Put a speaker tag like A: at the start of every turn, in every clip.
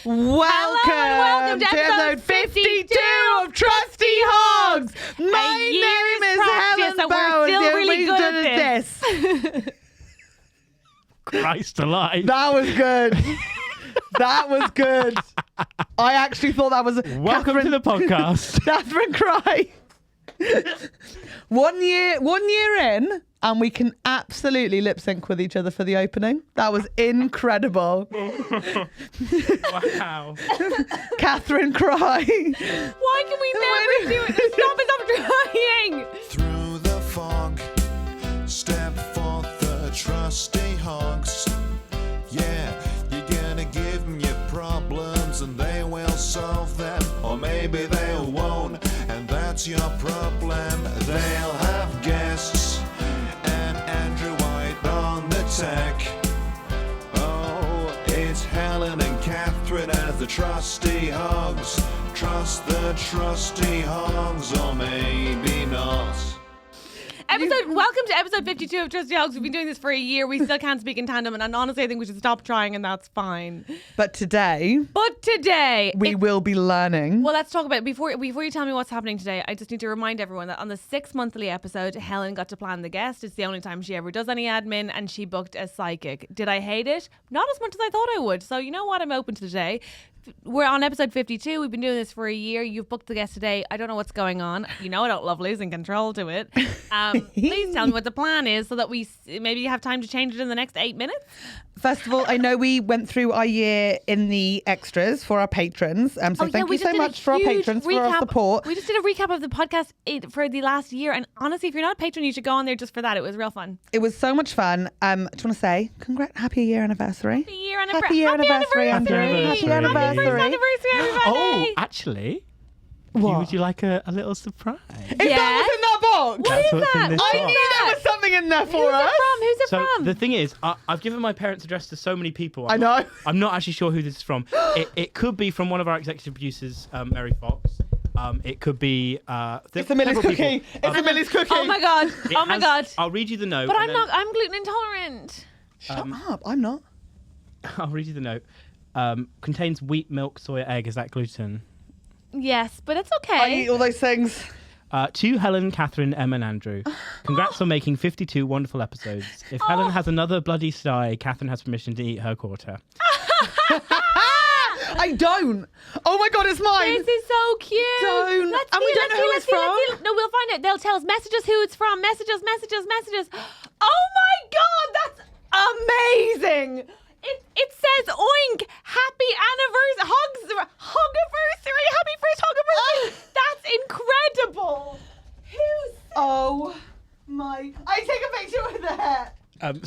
A: Welcome to episode 52 of Trusty Hogs. My name is Helen Bauer.
B: We're still really good at
A: this.
C: Christ alive.
A: That was good. That was good. I actually thought that was
C: Welcome to the podcast.
A: Catherine Cry. One year in, and we can absolutely lip sync with each other for the opening. That was incredible.
C: Wow.
A: Catherine Cry.
B: Why can we never do it? Stop trying.
D: Through the fog, step forth the trusty hogs. Yeah, you're gonna give them your problems and they will solve them, or maybe they won't, and that's your problem. They'll have guests and Andrew White on the tech. Oh, it's Helen and Catherine as the trusty hogs. Trust the trusty hogs, or maybe not.
B: Welcome to episode 52 of Trusty Hogs. We've been doing this for a year. We still can't speak in tandem, and honestly, I think we should stop trying, and that's fine.
A: But today,
B: we
A: will be learning.
B: Well, let's talk about it. Before you tell me what's happening today, I just need to remind everyone that on the 6th monthly episode, Helen got to plan the guest. It's the only time she ever does any admin, and she booked a psychic. Did I hate it? Not as much as I thought I would. So you know what? I'm open to today. We're on episode 52. We've been doing this for a year. You've booked the guest today. I don't know what's going on. You know I don't love losing control to it. Please tell me what the plan is so that we maybe have time to change it in the next 8 minutes.
A: First of all, I know we went through our year in the extras for our patrons. So thank you so much for our patrons for our support.
B: We just did a recap of the podcast for the last year. And honestly, if you're not a patron, you should go on there just for that. It was real fun.
A: It was so much fun. I just want to say, happy year anniversary.
B: Happy year
A: anniversary, Andrew. Happy anniversary.
B: First anniversary, everybody.
C: Oh, actually, would you like a little surprise?
A: Is that what's in that box?
C: That's what's in this
A: I
C: box.
A: knew there was something in there for us.
B: Who's it
C: So
B: from?
C: the thing is, I've given my parents' address to so many people.
A: I know.
C: I'm not actually sure who this is from. It could be from one of our executive producers, Mary Fox. It could be.
A: It's a Millie's cookie. It's a Millie's cookie.
B: Oh my god. God.
C: I'll read you the note.
B: But I'm gluten intolerant.
A: Shut up. I'm not.
C: I'll read you the note. Contains wheat, milk, soya, egg. Is that gluten?
B: Yes, but it's okay.
A: I eat all those things.
C: To Helen, Catherine, Emma, and Andrew. Congrats on making 52 wonderful episodes. If Helen has another bloody sty, Catherine has permission to eat her quarter.
A: I don't. Oh my god, it's mine.
B: This is so cute.
A: Don't. And we don't know who it's from.
B: No, we'll find it. They'll tell us. Message us who it's from. Messages. Oh my god, that's amazing. It says oink, happy anniversary, Hogiversary, happy first Hogiversary. That's incredible.
A: Oh my. I take a picture with it.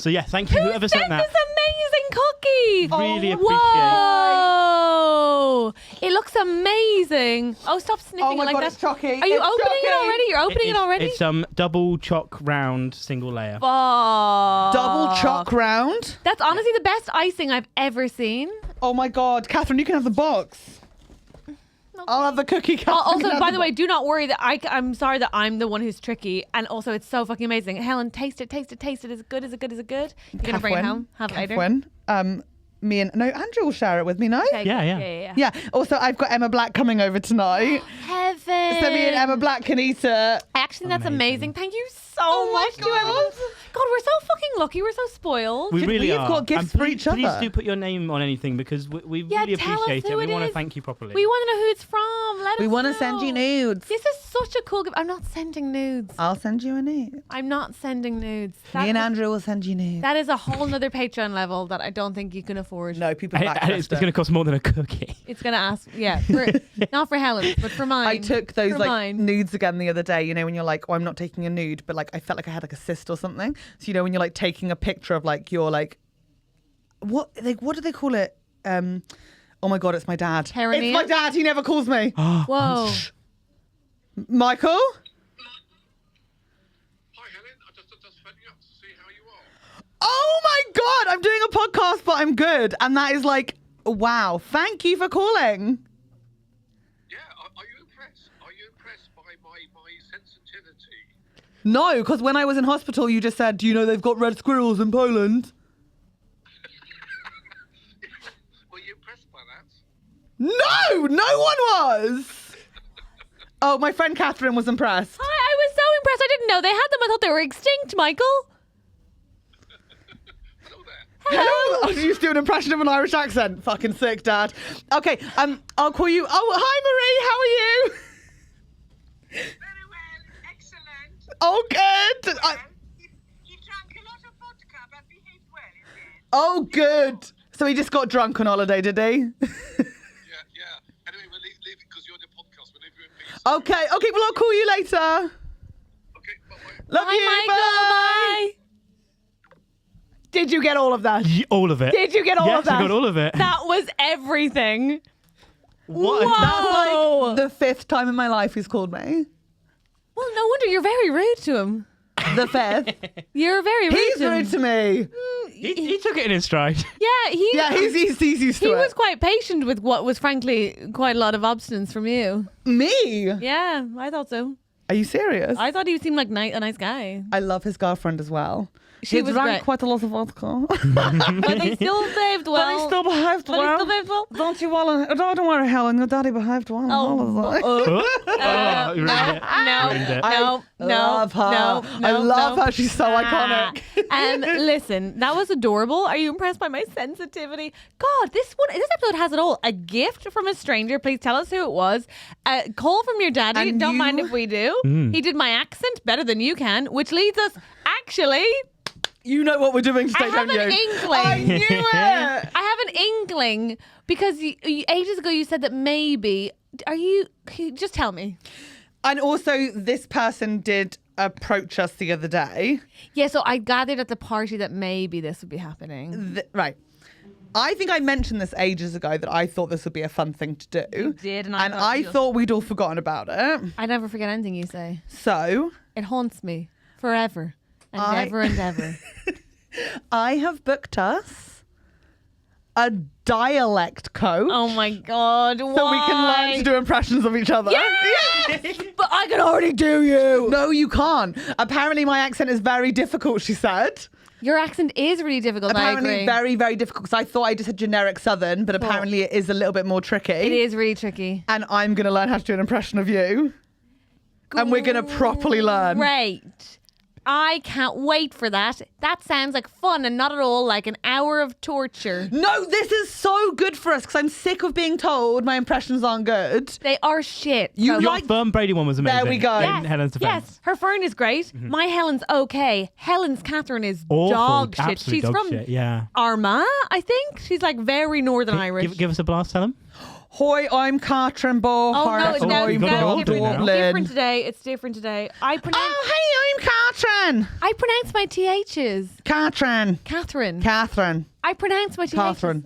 C: So yeah, thank you whoever sent that.
B: This amazing cookie.
C: Really appreciate
B: Whoa! It looks amazing. Oh, stop sniffing
A: Oh my
B: it like
A: god,
B: that.
A: it's chocky.
B: Are you
A: It's
B: opening it
A: chocky.
B: already? You're opening it already?
C: It's double choc round single layer.
B: Fuck.
A: Double choc round.
B: That's honestly the best icing I've ever seen.
A: Oh my god, Catherine, you can have the box. I'll have the cookie. Catherine can
B: Also,
A: have
B: by the way, do not worry that I'm sorry that I'm the one who's tricky. And also, it's so fucking amazing. Helen, taste it. Is it good? Is it good? You're going to bring it home? Have it later?
A: Catherine, Andrew will share it with me, no?
B: Okay,
C: Yeah.
A: Yeah. Also, I've got Emma Black coming over tonight.
B: Heaven.
A: So me and Emma Black can eat it.
B: I actually think that's amazing. Thank you so much to everyone. God, we're so fucking lucky. We're so spoiled.
C: We really
A: We've
C: are.
A: got gifts
C: And
A: for each
C: Please
A: other.
C: do put your name on anything because we really
B: tell us
C: appreciate
B: who
C: it. We
B: it
C: want to
B: is.
C: thank you properly.
B: We want to know who it's from. Let us know.
A: We want to send you nudes.
B: This is such a cool gift. I'm not sending nudes.
A: I'll send you a nude.
B: I'm not sending nudes.
A: Me and Andrew will send you nudes.
B: That is a whole nother Patreon level that I don't think you can afford.
A: No, people
C: And it's going to cost more than a cookie.
B: It's going to ask, not for Helen, but for mine.
A: I took those
B: For
A: like
B: mine.
A: nudes again the other day, when you're like, oh, I'm not taking a nude, but like I felt like I had like a cyst or something. So when you're like taking a picture of like your like what do they call it? Oh my god, it's my dad.
B: Perineum?
A: It's my dad, he never calls me.
B: Whoa.
A: Michael?
E: Hi, Helen. I just phoning up to see how you are.
A: Oh my god, I'm doing a podcast, but I'm good. And that is like, wow, thank you for calling.
E: Yeah, are you impressed? Are you impressed by my sensitivity?
A: No, because when I was in hospital, you just said, do you know they've got red squirrels in Poland?
E: Were you impressed by that?
A: No, no one was. Oh, my friend Catherine was impressed.
B: I was so impressed. I didn't know they had them. I thought they were extinct, Michael.
E: Hello there.
A: Hello. Oh, did you do an impression of an Irish accent? Fucking sick, Dad. Okay, I'll call you. Oh, hi, Marie. How are you?
F: Very well, excellent.
A: Oh, good.
F: He drank a lot of vodka, but behaved well in the end.
A: Oh, good. So he just got drunk on holiday, did he?
E: Yeah. Anyway, we'll leave it because you're on the podcast. We'll leave you in peace.
A: Okay, well, I'll call you later.
E: Okay, bye-bye.
A: Love
B: Bye,
A: you.
B: Michael. Bye.
A: Did you get all of that?
C: All of it.
A: Did you get all of
C: Yes, I
A: that?
C: got all of it.
B: That was everything.
C: What?
B: Whoa.
A: That's like the 5th time in my life he's called me.
B: Well, no wonder you're very rude to him.
A: The 5th.
B: You're very rude
A: He's
B: to him.
A: rude to me.
C: He took it in his stride.
B: Yeah,
A: He's used to
B: he
A: it.
B: was quite patient with what was frankly quite a lot of obstinance from you.
A: Me?
B: Yeah, I thought so.
A: Are you serious?
B: I thought he seemed like a nice guy.
A: I love his girlfriend as well.
B: She
A: He
B: was
A: drank
B: great.
A: quite a lot of vodka.
B: But they still behaved well.
A: But he still behaved
B: But he
A: well.
B: still behaved well.
A: Don't you worry. Don't worry, Helen. Your daddy behaved well on holiday.
C: You ruined it. Ruined it.
B: No,
A: love her. I love her. She's so iconic.
B: Listen, that was adorable. Are you impressed by my sensitivity? God, this episode has it all. A gift from a stranger. Please tell us who it was. A call from your daddy.
A: And
B: Don't
A: you-
B: mind if we do. He did my accent better than you can, which leads us actually.
A: You know what we're doing today,
B: I have
A: don't you?
B: an inkling.
A: I knew it.
B: I have an inkling because ages ago you said that maybe. Just tell me.
A: And also, this person did approach us the other day.
B: Yeah, so I gathered at the party that maybe this would be happening.
A: Right. I think I mentioned this ages ago that I thought this would be a fun thing to do.
B: You did, and I thought
A: thought we'd all forgotten about it.
B: I never forget anything you say.
A: So,
B: It haunts me forever and
A: I-
B: ever and ever.
A: I have booked us a dialect coach.
B: Oh my God!
A: So we can learn to do impressions of each other.
B: Yes! But I can already do you.
A: No, you can't. Apparently, my accent is very difficult, she said.
B: Your accent is really difficult. I
A: Apparently,
B: agree.
A: very, very difficult because I thought I just had generic Southern, but apparently it is a little bit more tricky.
B: It is really tricky.
A: And I'm going to learn how to do an impression of you. And we're going to properly learn.
B: Great. I can't wait for that. That sounds like fun and not at all like an hour of torture.
A: No, this is so good for us because I'm sick of being told my impressions aren't good.
B: They are shit.
A: You
B: So-
C: Your
A: like-
C: Fern Brady one was amazing.
A: There we go.
C: In Helen's defense.
B: Yes, her Fern is great. My Helen's okay. Helen's Catherine is
C: Awful,
B: dog shit.
C: absolute
B: She's
C: dog
B: from
C: shit, yeah.
B: Armagh, I think. She's like very Northern Irish.
C: Give us a blast, Helen.
A: Hoi, I'm Catherine Bohart.
B: Oh no, it's now,
C: you
B: it's
C: got
B: now
C: it
B: different.
C: all
B: It's
C: now.
B: different today. It's different today. I pronounce
A: Oh, hey, I'm Catherine.
B: I pronounce my THs.
A: Catherine.
B: Catherine.
A: Catherine.
B: I pronounce my THs.
A: Catherine.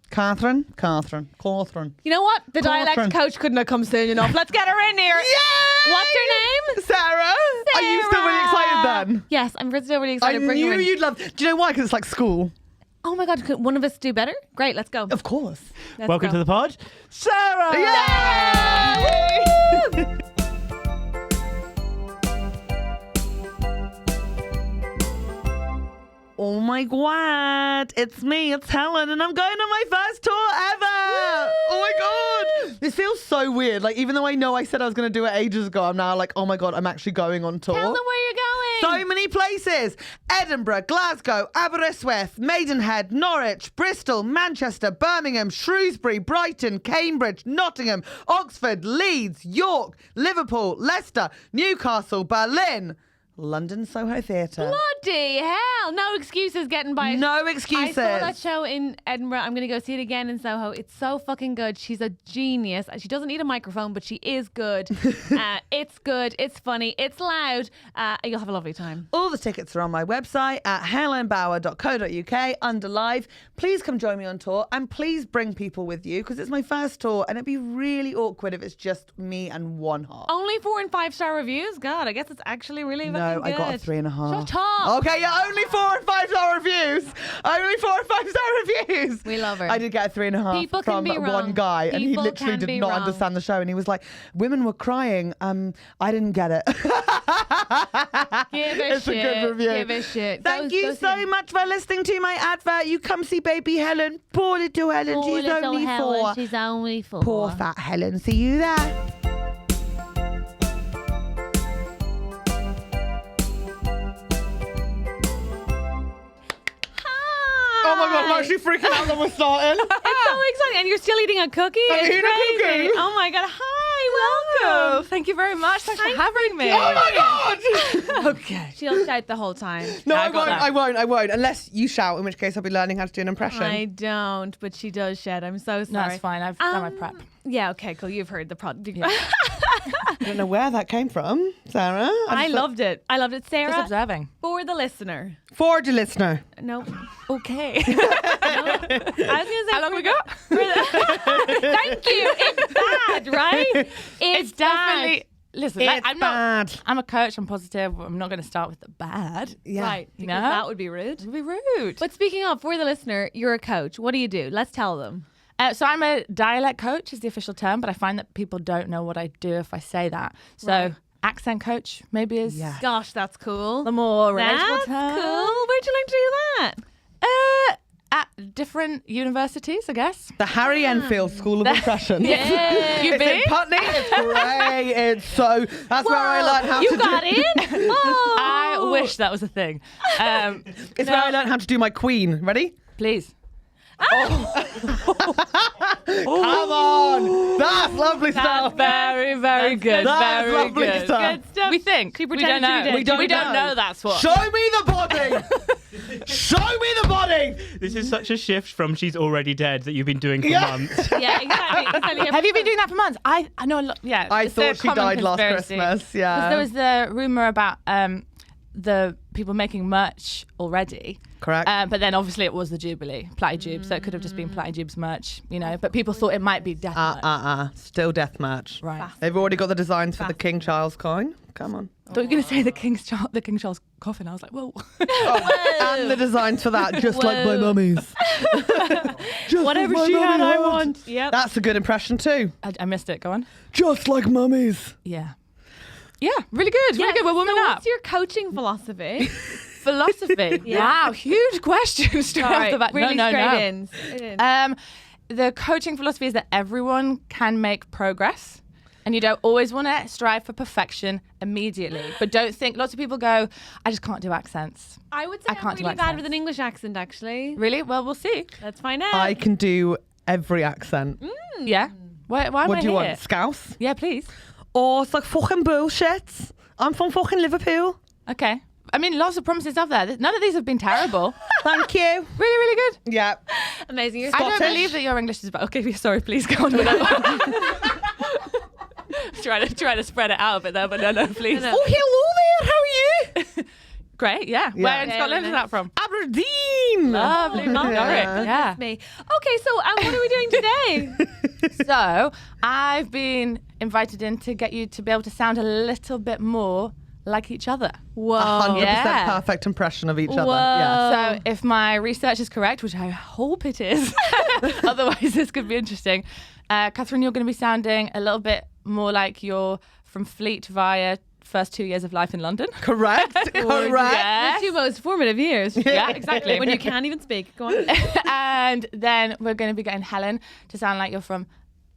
A: Catherine. Catherine. Catherine.
B: You know what? The dialect
A: Catherine.
B: coach couldn't have come soon enough. Let's get her in here.
A: Yay!
B: What's her name?
A: Sarah. Are you still really excited then?
B: Yes, I'm still really
A: I
B: excited. Bring her
A: knew
B: in.
A: you'd love. Do you know why? Because it's like school.
B: Oh my God, could one of us do better? Great, let's go.
A: Of course.
B: Let's
C: Welcome
B: go.
C: to the pod, Sarah.
A: Yay! Oh my God, it's me, it's Helen, and I'm going on my first tour ever. Oh my God. This feels so weird. Like, even though I know I said I was going to do it ages ago, I'm now like, oh my God, I'm actually going on tour.
B: Tell them where you're going.
A: So many places: Edinburgh, Glasgow, Aberystwyth, Maidenhead, Norwich, Bristol, Manchester, Birmingham, Shrewsbury, Brighton, Cambridge, Nottingham, Oxford, Leeds, York, Liverpool, Leicester, Newcastle, Berlin, London Soho Theatre.
B: Bloody hell. No excuses getting by.
A: No excuses.
B: I saw that show in Edinburgh. I'm going to go see it again in Soho. It's so fucking good. She's a genius. She doesn't need a microphone, but she is good. It's good. It's funny. It's loud. You'll have a lovely time.
A: All the tickets are on my website at helenbauer.co.uk under live. Please come join me on tour and please bring people with you because it's my first tour and it'd be really awkward if it's just me and one heart.
B: Only 4 and 5 star reviews? God, I guess it's actually really
A: No, No, I got a
B: good.
A: 3.5.
B: Shut up.
A: Okay, yeah, only 4 and 5 star reviews. Only 4 and 5 star reviews.
B: We love her.
A: I did get a 3.5
B: People can
A: from
B: be
A: one
B: wrong.
A: guy, and he
B: People
A: literally
B: can
A: did
B: be
A: not
B: wrong.
A: understand the show, and he was like, "Women were crying. I didn't get it."
B: Give a
A: It's
B: shit.
A: a good review.
B: Give a shit.
A: Thank you so much for listening to my advert. You come see baby Helen. Poor little Helen. She's only 4.
B: She's only 4.
A: Poor fat Helen. See you there. Oh my god, I'm actually freaking out that we're starting.
B: It's so exciting. And you're still eating a cookie?
A: I'm
B: It's
A: eating a
B: crazy.
A: cookie.
B: Oh my god. Hi, welcome.
G: Thank you very much. Thanks for having me.
A: Oh my god!
G: Okay.
B: She'll shout the whole time.
A: No,
G: I
A: I
G: got
A: won't.
G: that.
A: I won't. Unless you shout, in which case I'll be learning how to do an impression.
B: I don't, but she does shed. I'm so sorry.
G: No, it's fine. I've done my prep.
B: Yeah, okay, cool. You've heard the product.
A: I don't know where that came from, Sarah.
B: I loved it. I loved it.
G: Just
B: Sarah,
G: observing.
B: for the listener.
A: For the listener.
B: No.
G: Okay.
B: No. I was going to say.
G: How long we got?
B: Thank you. It's bad, right?
G: It's definitely. Listen,
A: It's
G: I'm
A: bad.
G: not. I'm a coach. I'm positive. I'm not going to start with the bad.
A: Yeah.
B: Right.
G: You
B: Because
G: know?
B: that would be rude.
G: It would be rude.
B: But speaking of, for the listener, you're a coach. What do you do? Let's tell them.
G: So I'm a dialect coach is the official term, but I find that people don't know what I do if I say that. So
B: Right.
G: accent coach maybe is
B: Gosh, that's cool.
G: the more relatable
B: That's
G: term.
B: cool. Where'd you learn to do that?
G: At different universities, I guess.
A: The Harry Enfield School of Impression.
G: Yeah. You
A: It's in
G: be?
A: Putney. It's great. It's so. That's where I learned how
B: you
A: to
B: got
A: do.
B: in? Whoa.
G: I wish that was a thing.
A: It's where I learned how to do my queen. Ready?
G: Please.
A: Come on. That's lovely
G: That's
A: stuff.
G: very, very good.
A: That's
G: very
A: lovely
G: good.
A: stuff.
B: Good stuff.
G: We think.
B: She
G: We
B: pretended
G: don't
B: she
G: know.
B: did.
G: We don't know that's what.
A: Show me the body. Show me the body.
C: This is such a shift from she's already dead that you've been doing for months.
B: Yeah, exactly.
G: Have you been doing that for months? I know a lot. Yeah.
A: I
G: it's
A: thought
G: a
A: she
G: common
A: died last
G: conspiracy.
A: Christmas.
G: 'Cause
A: Yeah.
G: there was the rumor about the people making merch already.
A: Correct.
G: But then obviously it was the Jubilee, Platyjube, so it could have just been Platyjube's merch, you know. But people thought it might be death merch.
A: Still death match.
G: Right.
A: They've already got the designs for the King Charles coin. Come on.
G: I thought you were going to say the King Charles coffin. I was like, whoa.
A: And the designs for that, just like my mummy's. Just
B: Whatever
A: like my
B: she had,
A: mummy
B: I
A: had.
B: want. Yep.
A: That's a good impression too.
G: I missed it. Go on.
A: Just like mummy's.
G: Yeah. Yeah, really good. Really good. We're warming
B: so
G: up.
B: What's your coaching philosophy?
G: Philosophy.
B: Yeah.
G: Wow, huge question straight off the bat.
B: Really
G: no.
B: straight in. Straight in.
G: The coaching philosophy is that everyone can make progress, and you don't always want to strive for perfection immediately. But don't think. Lots of people go, I just can't do accents.
B: I would say
G: I
B: I'm
G: can't do
B: really bad
G: accents.
B: with an English accent, actually.
G: Really? Well, we'll see.
B: Let's find out.
A: I can do every accent.
G: Yeah. Why am
A: What
G: I
A: do you
G: here?
A: want? Scouse?
G: Yeah, please.
A: Oh, it's like fucking bullshit. I'm from fucking Liverpool.
G: Okay. I mean, lots of promises up there. None of these have been terrible.
A: Thank you.
G: Really, really good.
A: Yeah.
B: Amazing. You're
G: I don't
A: Scottish.
G: believe that your English is bad. Okay, sorry, please go on with that one. trying to spread it out a bit there, but no, please.
B: No.
A: Oh, hello there. How are you?
G: Great, yeah.
A: Yeah.
G: Where in
B: Yeah,
G: Scotland is
B: nice.
G: that from?
A: Aberdeen.
G: Lovely,
A: Yeah.
G: yeah.
B: me. Okay, so what are we doing today?
G: So I've been invited in to get you to be able to sound a little bit more like each other.
B: Whoa.
A: 100%
G: yeah.
A: perfect impression of each other.
B: Whoa.
A: Yeah.
G: So if my research is correct, which I hope it is, otherwise this could be interesting. Catherine, you're going to be sounding a little bit more like you're from Fleet via first 2 years of life in London.
A: Correct. Correct.
G: Yeah.
B: The two most formative years.
G: Yeah, exactly.
B: When you can't even speak. Go on.
G: And then we're going to be getting Helen to sound like you're from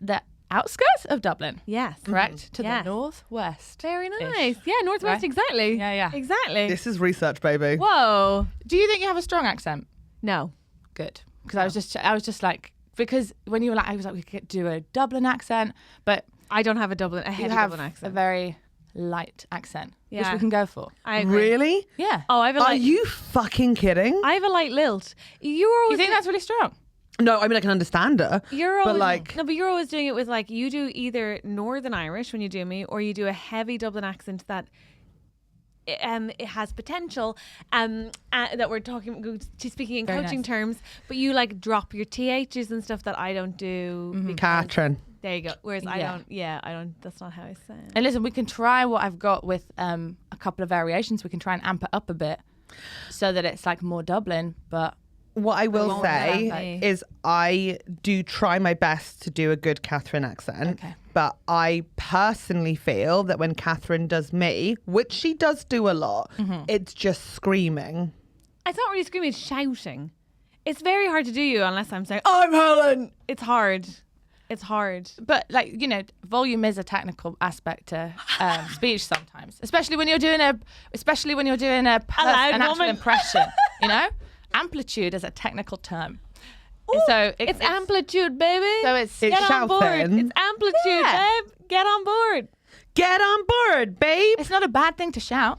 G: the outskirts of Dublin.
B: Yes.
G: Correct? To
B: Yes.
G: the northwest.
B: Very nice. Yeah, Northwest,
G: Right?
B: exactly.
G: Yeah.
B: Exactly.
A: This is research, baby.
B: Whoa.
G: Do you think you have a strong accent?
B: No.
G: Good. Because I was just like, because when you were like, I was like, we could do a Dublin accent, but
B: I don't have a
G: you
B: heavy
G: have
B: Dublin
G: a
B: accent.
G: very light accent, which
B: Yeah.
G: we can go for.
B: I agree.
A: Really?
G: Yeah.
B: Oh, I have a
A: Are
B: light.
A: you fucking kidding?
B: I have a light lilt. You're always.
G: You think that's really strong?
A: No, I mean I can understand her.
B: You're
A: but
B: always,
A: like,
B: no, but you're always doing it with like you do either Northern Irish when you do me, or you do a heavy Dublin accent that it has potential. That we're speaking in
G: Very
B: coaching
G: nice.
B: terms, but you like drop your ths and stuff that I don't do. because-
A: Catherine.
B: There you go. Whereas I
G: Yeah.
B: don't. Yeah, I don't. That's not how I sound.
G: And listen, we can try what I've got with a couple of variations. We can try and amp it up a bit so that it's like more Dublin, but
A: What I will
B: won't
A: say
B: have me.
A: is I do try my best to do a good Catherine accent.
G: Okay.
A: But I personally feel that when Catherine does me, which she does do a lot, it's just screaming.
B: It's not really screaming, it's shouting. It's very hard to do you unless I'm saying, I'm Helen. It's hard. It's hard.
G: But like, you know, volume is a technical aspect to speech sometimes, especially when you're doing an actual
B: woman.
G: impression. You know, amplitude is a technical term. So
B: It's amplitude, baby.
G: So it's
A: It's
B: Get on board.
A: shouting.
B: It's amplitude,
G: Yeah.
B: babe. Get on board.
A: Get on board, babe.
G: it's not a bad thing to shout.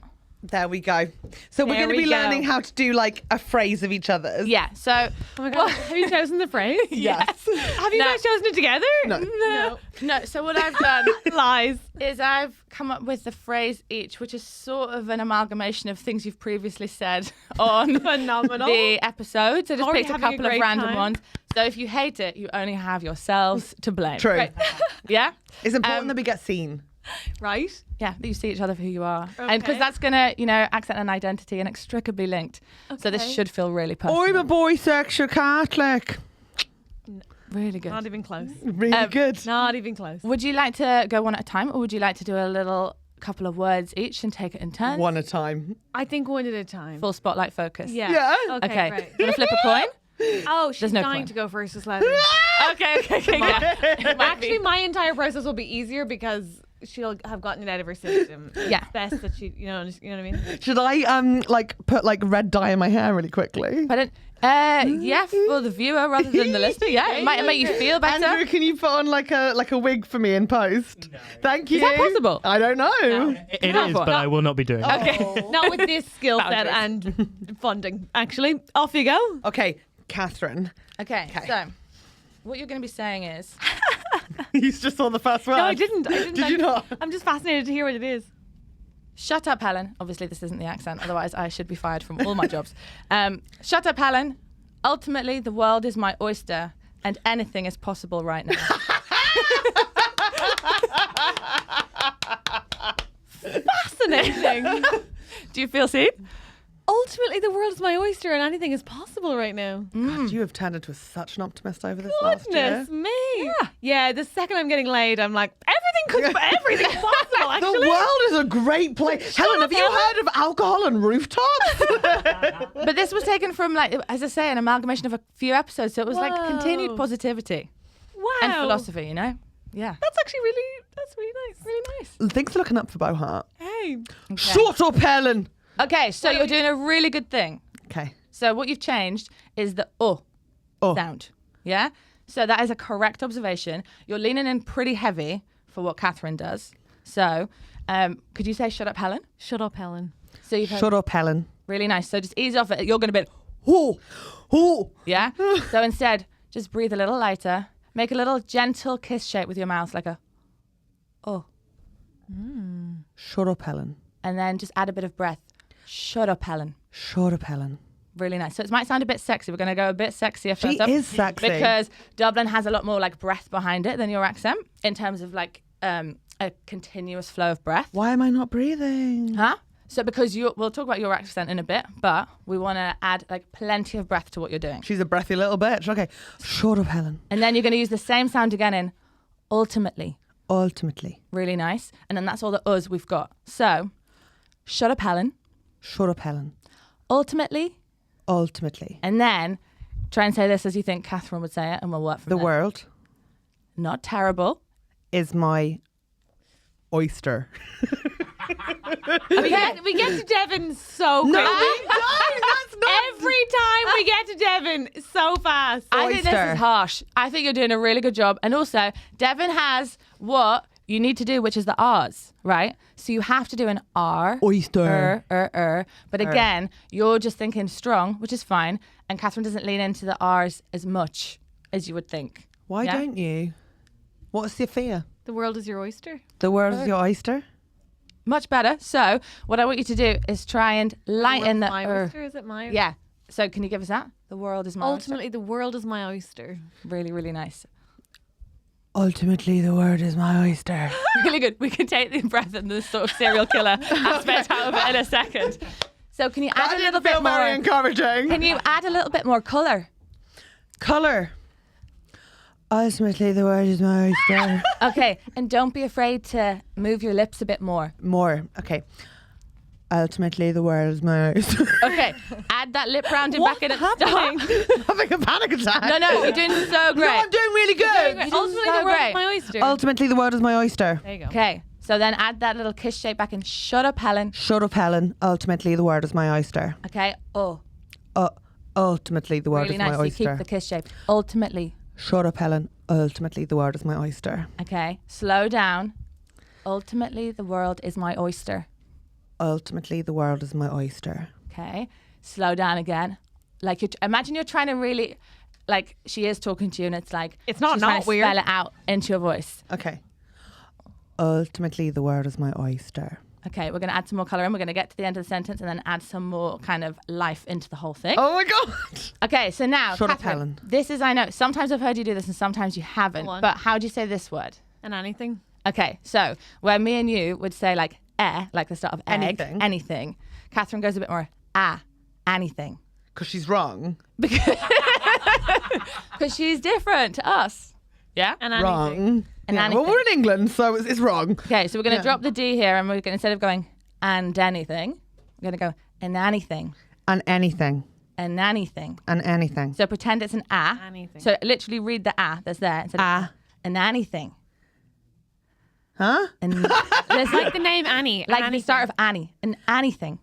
A: There we go. So we're
B: There
A: going to
B: we
A: be
B: go.
A: learning how to do like a phrase of each other's.
G: Yeah. So
B: Oh my God. Have you chosen the phrase?
A: Yes.
B: Have you
G: No.
B: guys chosen it together?
A: No.
G: no. So what I've done
B: Lies.
G: is I've come up with the phrase each, which is sort of an amalgamation of things you've previously said on
B: Phenomenal.
G: the episodes. I just
B: Already
G: picked a
B: having a
G: couple of
B: great
G: random
B: time.
G: ones. So if you hate it, you only have yourselves to blame.
A: True.
G: Right. Yeah?
A: It's important
G: Um,
A: that we get seen.
B: Right?
G: Yeah, that you see each other for who you are. And because
B: Okay.
G: that's going to, you know, accent and identity inextricably linked. So this
B: Okay.
G: should feel really personal.
A: I'm a bisexual Catholic.
G: Really good.
B: Not even close.
A: Really good.
B: Not even close.
G: Would you like to go one at a time, or would you like to do a little couple of words each and take it in turns?
A: One at a time.
B: I think one at a time.
G: Full spotlight focus.
B: Yeah.
A: Yeah.
B: Okay,
G: Okay.
B: right.
G: You want to flip a coin?
B: Oh, she's
G: no
B: dying
G: point.
B: to go first. Just let her.
G: Okay. Yeah.
B: Actually, my entire process will be easier because she'll have gotten it out of her system.
G: Yeah.
B: It's best that she, you know what I mean?
A: Should I like put like red dye in my hair really quickly?
G: Pardon? Yeah, for the viewer rather than the listener. Yeah, it might make you feel better.
A: Andrew, can you put on like a wig for me in post?
C: No.
A: Thank you.
G: Is that possible?
A: I don't know.
C: It
G: No,
C: is,
G: but-
C: but I will not be doing it.
G: Okay.
B: Not with this skill set and funding. Actually, off you go.
A: Okay, Catherine.
G: Okay.
A: Okay.
G: So, what you're going to be saying is,
A: You just saw the first word.
B: No, I didn't.
A: Did you not?
B: I'm just fascinated to hear what it is.
G: shut up, Helen. Obviously, this isn't the accent. Otherwise, I should be fired from all my jobs. Shut up, Helen. Ultimately, the world is my oyster, and anything is possible right now.
B: Fascinating.
G: Do you feel seen?
B: Ultimately, the world is my oyster, and anything is possible right now.
A: God, you have turned into such an optimist over this last year.
B: Goodness me. Yeah. The second I'm getting laid, I'm like, everything's possible. Actually,
A: The world is a great place. Helen, have you heard of alcohol and rooftops?
G: But this was taken from, like, as I say, an amalgamation of a few episodes. So it was like
B: Whoa.
G: continued positivity
B: Wow.
G: and philosophy, you know? Yeah.
B: That's actually that's really nice. Really nice.
A: Things are looking up for Bohart.
B: Hey.
A: Shut up, Helen.
G: Okay, so you're doing a really good thing.
A: Okay.
G: So what you've changed is the
A: Oh.
G: sound. Yeah? So that is a correct observation. You're leaning in pretty heavy for what Catherine does. So could you say shut up, Helen?
B: Shut up, Helen.
G: So you've heard
A: Shut up, Helen.
G: really nice. So just ease off it. You're going to be,
A: Oh. Oh.
G: yeah? So instead, just breathe a little lighter. Make a little gentle kiss shape with your mouth, like a, oh.
A: Shut up, Helen.
G: And then just add a bit of breath. Shut up, Helen.
A: Shut up, Helen.
G: Really nice. So it might sound a bit sexy. We're going to go a bit sexier
A: She
G: first up.
A: is sexy.
G: Because Dublin has a lot more like breath behind it than your accent in terms of like a continuous flow of breath.
A: Why am I not breathing?
G: Huh? So because we'll talk about your accent in a bit, but we want to add like plenty of breath to what you're doing.
A: She's a breathy little bitch. Okay. Shut up, Helen.
G: And then you're going to use the same sound again in ultimately.
A: Ultimately.
G: Really nice. And then that's all the us we've got. So shut up, Helen.
A: Shut up, Helen.
G: Ultimately.
A: Ultimately.
G: And then try and say this as you think Catherine would say it, and we'll work from
A: The
G: there.
A: world
G: Not terrible.
A: is my oyster.
B: We get to Devon so quickly.
A: That's not.
B: Every time we get to Devon, so fast.
G: I think this
A: Oyster.
G: is harsh. I think you're doing a really good job. And also, Devon has what you need to do, which is the R's, right? So you have to do an R.
A: Oyster.
G: But again, you're just thinking strong, which is fine. And Catherine doesn't lean into the R's as much as you would think.
A: Why
G: Yeah?
A: don't you? What's your fear?
B: The world is your oyster.
A: The world is your oyster?
G: Much better. So what I want you to do is try and lighten the
B: my oyster, is it my?
G: Yeah. So can you give us that? The world is my oyster.
B: Ultimately, the world is my oyster.
G: Really, really nice.
A: Ultimately, the word is my oyster.
G: Really good. We can take the breath and the sort of serial killer aspect out of it in a second. So can you add a little bit more?
A: Very encouraging.
G: Can you add a little bit more colour?
A: Colour. Ultimately, the word is my oyster.
G: Okay, and don't be afraid to move your lips a bit more.
A: More. Okay. Ultimately, the word is my oyster.
G: Okay, add that lip rounding back in at the start.
A: Having a panic attack.
G: No, you're doing so great.
A: No, I'm doing really good.
B: Ultimately,
G: so
B: the word
G: great.
B: is my oyster.
A: Ultimately, the word is my oyster.
B: There you go.
G: Okay, so then add that little kiss shape back in. Shut up, Helen.
A: Shut up, Helen. Ultimately, the word is my oyster.
G: Okay,
A: Ultimately, the word
G: really
A: is
G: nice.
A: my
G: You
A: oyster.
G: keep the kiss shape. Ultimately.
A: Shut up, Helen. Ultimately, the word is my oyster.
G: Okay, slow down. Ultimately, the world is my oyster.
A: Ultimately, the world is my oyster.
G: Okay, slow down again. Like imagine you're trying to really, like she is talking to you, and it's like
B: It's not
G: she's trying to
B: weird.
G: spell it out into your voice.
A: Okay. Ultimately, the word is my oyster.
G: Okay, we're going to add some more colour in. We're going to get to the end of the sentence and then add some more kind of life into the whole thing.
A: Oh my God.
G: Okay, so now,
A: Shut up,
G: Catherine,
A: Helen.
G: this is, I know, sometimes I've heard you do this and sometimes you haven't,
B: Go on.
G: but how do you say this word?
B: And anything.
G: Okay, so where me and you would say like like the start of egg,
A: Anything.
G: Catherine goes a bit more anything.
A: Because she's wrong.
G: Because she's different to us. Yeah?
B: And anything.
A: Wrong.
G: And
A: Yeah,
G: anything.
A: well, we're in England, so it's wrong.
G: Okay, so we're going to
A: Yeah.
G: drop the D here and we're going to, instead of going and anything, we're going to go and anything,
A: And anything.
G: and anything.
A: And anything.
G: So pretend it's an
B: Anything.
G: So literally read the that's there instead of and anything.
A: Huh?
G: And there's
B: Like the name Annie.
G: like the start of Annie and anything.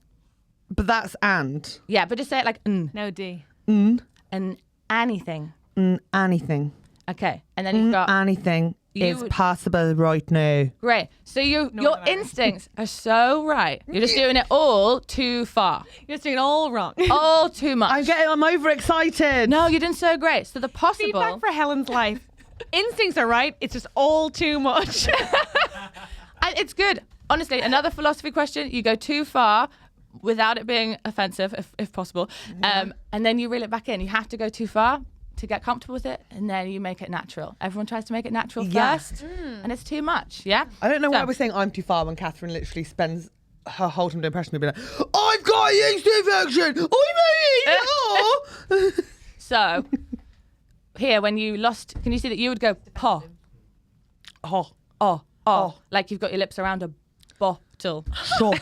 A: But that's and.
G: Yeah, but just say it like
B: No D.
G: and anything.
A: Anything.
G: Okay, and then you've got
A: Anything
G: You
A: is
G: would-
A: possible right now.
G: great. So your
B: whatever.
G: instincts are so right. You're just doing it all too far,
B: You're just doing it all wrong.
G: all too much.
A: I'm overexcited.
G: No, you're doing so great. So the possible.
B: Feedback for Helen's life. Instincts are right. It's just all too much.
G: And it's good. Honestly, another philosophy question. You go too far without it being offensive, if possible. And then you reel it back in. You have to go too far to get comfortable with it. And then you make it natural. Everyone tries to make it natural
A: Yeah.
G: first. And it's too much. Yeah?
A: I don't know why
G: So-
A: we're saying I'm too far when Catherine literally spends her whole time doing impression of me being like, I've got a yeast infection. I'm
G: So, here, when you lost, can you see that you would go, paw,
A: Oh,
G: like you've got your lips around a bottle.
A: sure.